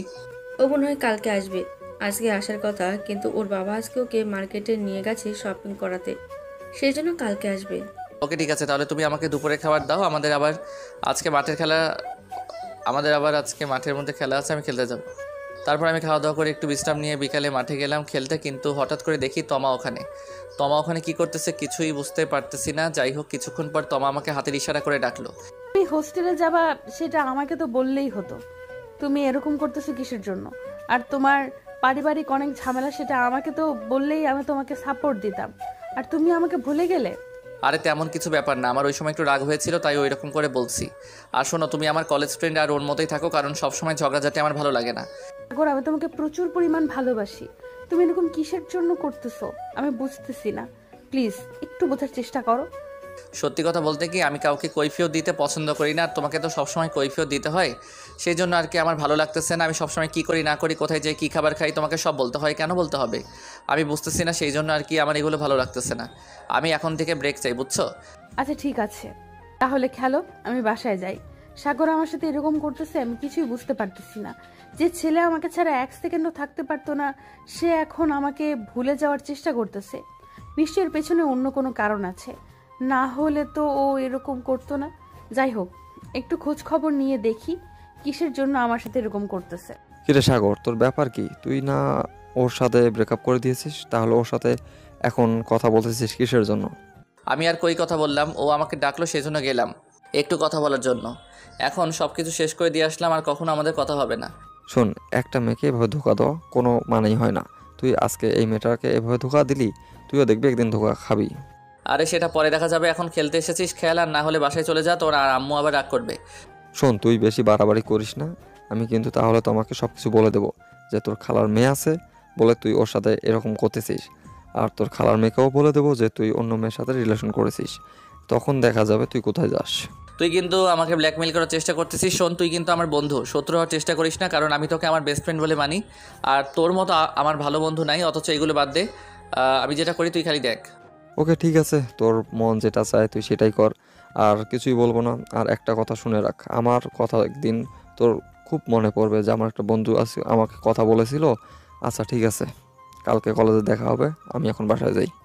ও মনে হয় কালকে আসবে। আজকে আসার কথা, কিন্তু ওর বাবা আজকে ওকে মার্কেটে নিয়ে গেছে শপিং করাতে, সেই জন্য কালকে আসবে। ওকে ঠিক আছে, তাহলে তুমি আমাকে দুপুরে খাবার দাও। আমাদের আবার আজকে মাঠের মধ্যে খেলা আছে, আমি খেলতে যাব। তারপর আমি খাওয়া দাওয়া করে একটু বিশ্রাম নিয়ে বিকালে মাঠে গেলাম খেলতে, কিন্তু হঠাৎ করে দেখি তমা ওখানে কি করতেছে কিছুই বুঝতে পারতেছি না। যাই হোক, কিছুক্ষণ পর তমা আমাকে হাতের ইশারা করে ডাকলো। তুমি হোস্টেলে যাবা, সেটা আমাকে তো বললেই হতো। তুমি এরকম করতেছো কিসের জন্য? আর তোমার পারিবারিক অনেক ঝামেলা, সেটা আমাকে তো বললেই আমি তোমাকে সাপোর্ট দিতাম। আর তুমি আমাকে ভুলে গেলে। আরে তেমন কিছু ব্যাপার না, আমার ওই সময় একটু রাগ হয়েছিল, তাই ওই রকম করে বলছি। আর শোনো, তুমি আমার কলেজ ফ্রেন্ড, আর ওর মতোই থাকো, কারণ সবসময় ঝগড়াঝাটি আমার ভালো লাগে না। সাগর, আমি তোমাকে প্রচুর পরিমাণ ভালোবাসি, তুমি এরকম কিসের জন্য করতেছো আমি বুঝতেছি না। প্লিজ একটু বোঝার চেষ্টা করো। সত্যি কথা বলতে কি আমি কাউকে কৈফিয়ত দিতে পছন্দ করি না, আর তোমাকে তো সবসময় কৈফিয়ত দিতে হয়, সেই জন্য আর কি আমার ভালো লাগতেছে না। আমি সবসময় কী করি না করি, কোথায় যাই, কী খাবার খাই, তোমাকে সব বলতে হয়। কেন বলতে হবে? আমি বুঝতেছি না, সেই জন্য আর কি আমার এগুলো ভালো লাগতেছে না। আমি এখন থেকে ব্রেক চাই, বুঝছো? আচ্ছা ঠিক আছে, তাহলে খেলো, আমি বাসায় যাই। সাগর আমার সাথে এরকম করতেছে আমি কিছুই বুঝতে পারতেছি না। যে ছেলে আমাকে ছাড়া এক সেকেন্ডও থাকতে পারতো না, সে এখন আমাকে ভুলে যাওয়ার চেষ্টা করতেছে। নিশ্চয়ের পেছনে অন্য কোনো কারণ আছে, না হলে তো ও এরকম করতো না। যাই হোক, একটু খোঁজ খবর নিয়ে দেখি কিসের জন্য আমার সাথে এরকম করতেছে। কিরে সাগর, তোর ব্যাপার কি? তুই না ওর সাথে ব্রেকআপ করে দিয়েছিস, তাহলে ওর সাথে এখন কথা বলতেছিস কিসের জন্য? আমি আর কই কথা বললাম, ও আমাকে ডাকলো সেজন্য গেলাম একটু কথা বলার জন্য। এখন সব কিছু শেষ করে দিয়ে আসলাম, আর কখনো আমাদের কথা হবে না। শোন, একটা মেয়েকে এভাবে ধোকা দেওয়া কোনো মানেই হয় না। তুই আজকে এই মেয়েটাকে এভাবে ধোকা দিলি, তুইও দেখবি একদিন ধোকা খাবি। আরে সেটা পরে দেখা যাবে, এখন খেলতে এসেছিস খেল, আর না হলে বাসায় চলে যা, তোর আর আম্মু আবার রাগ করবে। শোন, তুই বেশি বাড়াবাড়ি করিস না। আমি কিন্তু তাহলে তোমাকে সব কিছু বলে দেবো যে তোর খালার মেয়ে আছে বলে তুই ওর সাথে এরকম করতেছিস, আর তোর খালার মেয়েকেও বলে দেবো যে তুই অন্য মেয়ের সাথে রিলেশন করেছিস। তখন দেখা যাবে তুই কোথায় যাস। তুই কিন্তু আমাকে ব্ল্যাকমেল করার চেষ্টা করতেছিস। শোন, তুই কিন্তু আমার বন্ধু, শত্রু হওয়ার চেষ্টা করিস না, কারণ আমি তোকে আমার বেস্ট ফ্রেন্ড বলে মানি, আর তোর মতো আমার ভালো বন্ধু নাই। অথচ এগুলো বাদ দে, আমি যেটা করি তুই খালি দেখ। ওকে ঠিক আছে, তোর মন যেটা চায় তুই সেটাই কর, আর কিছুই বলবো না। আর একটা কথা শুনে রাখ, আমার কথা একদিন তোর খুব মনে পড়বে যে আমার একটা বন্ধু আছে আমাকে কথা বলেছিল। আচ্ছা ঠিক আছে, কালকে কলেজে দেখা হবে, আমি এখন বাসায় যাই।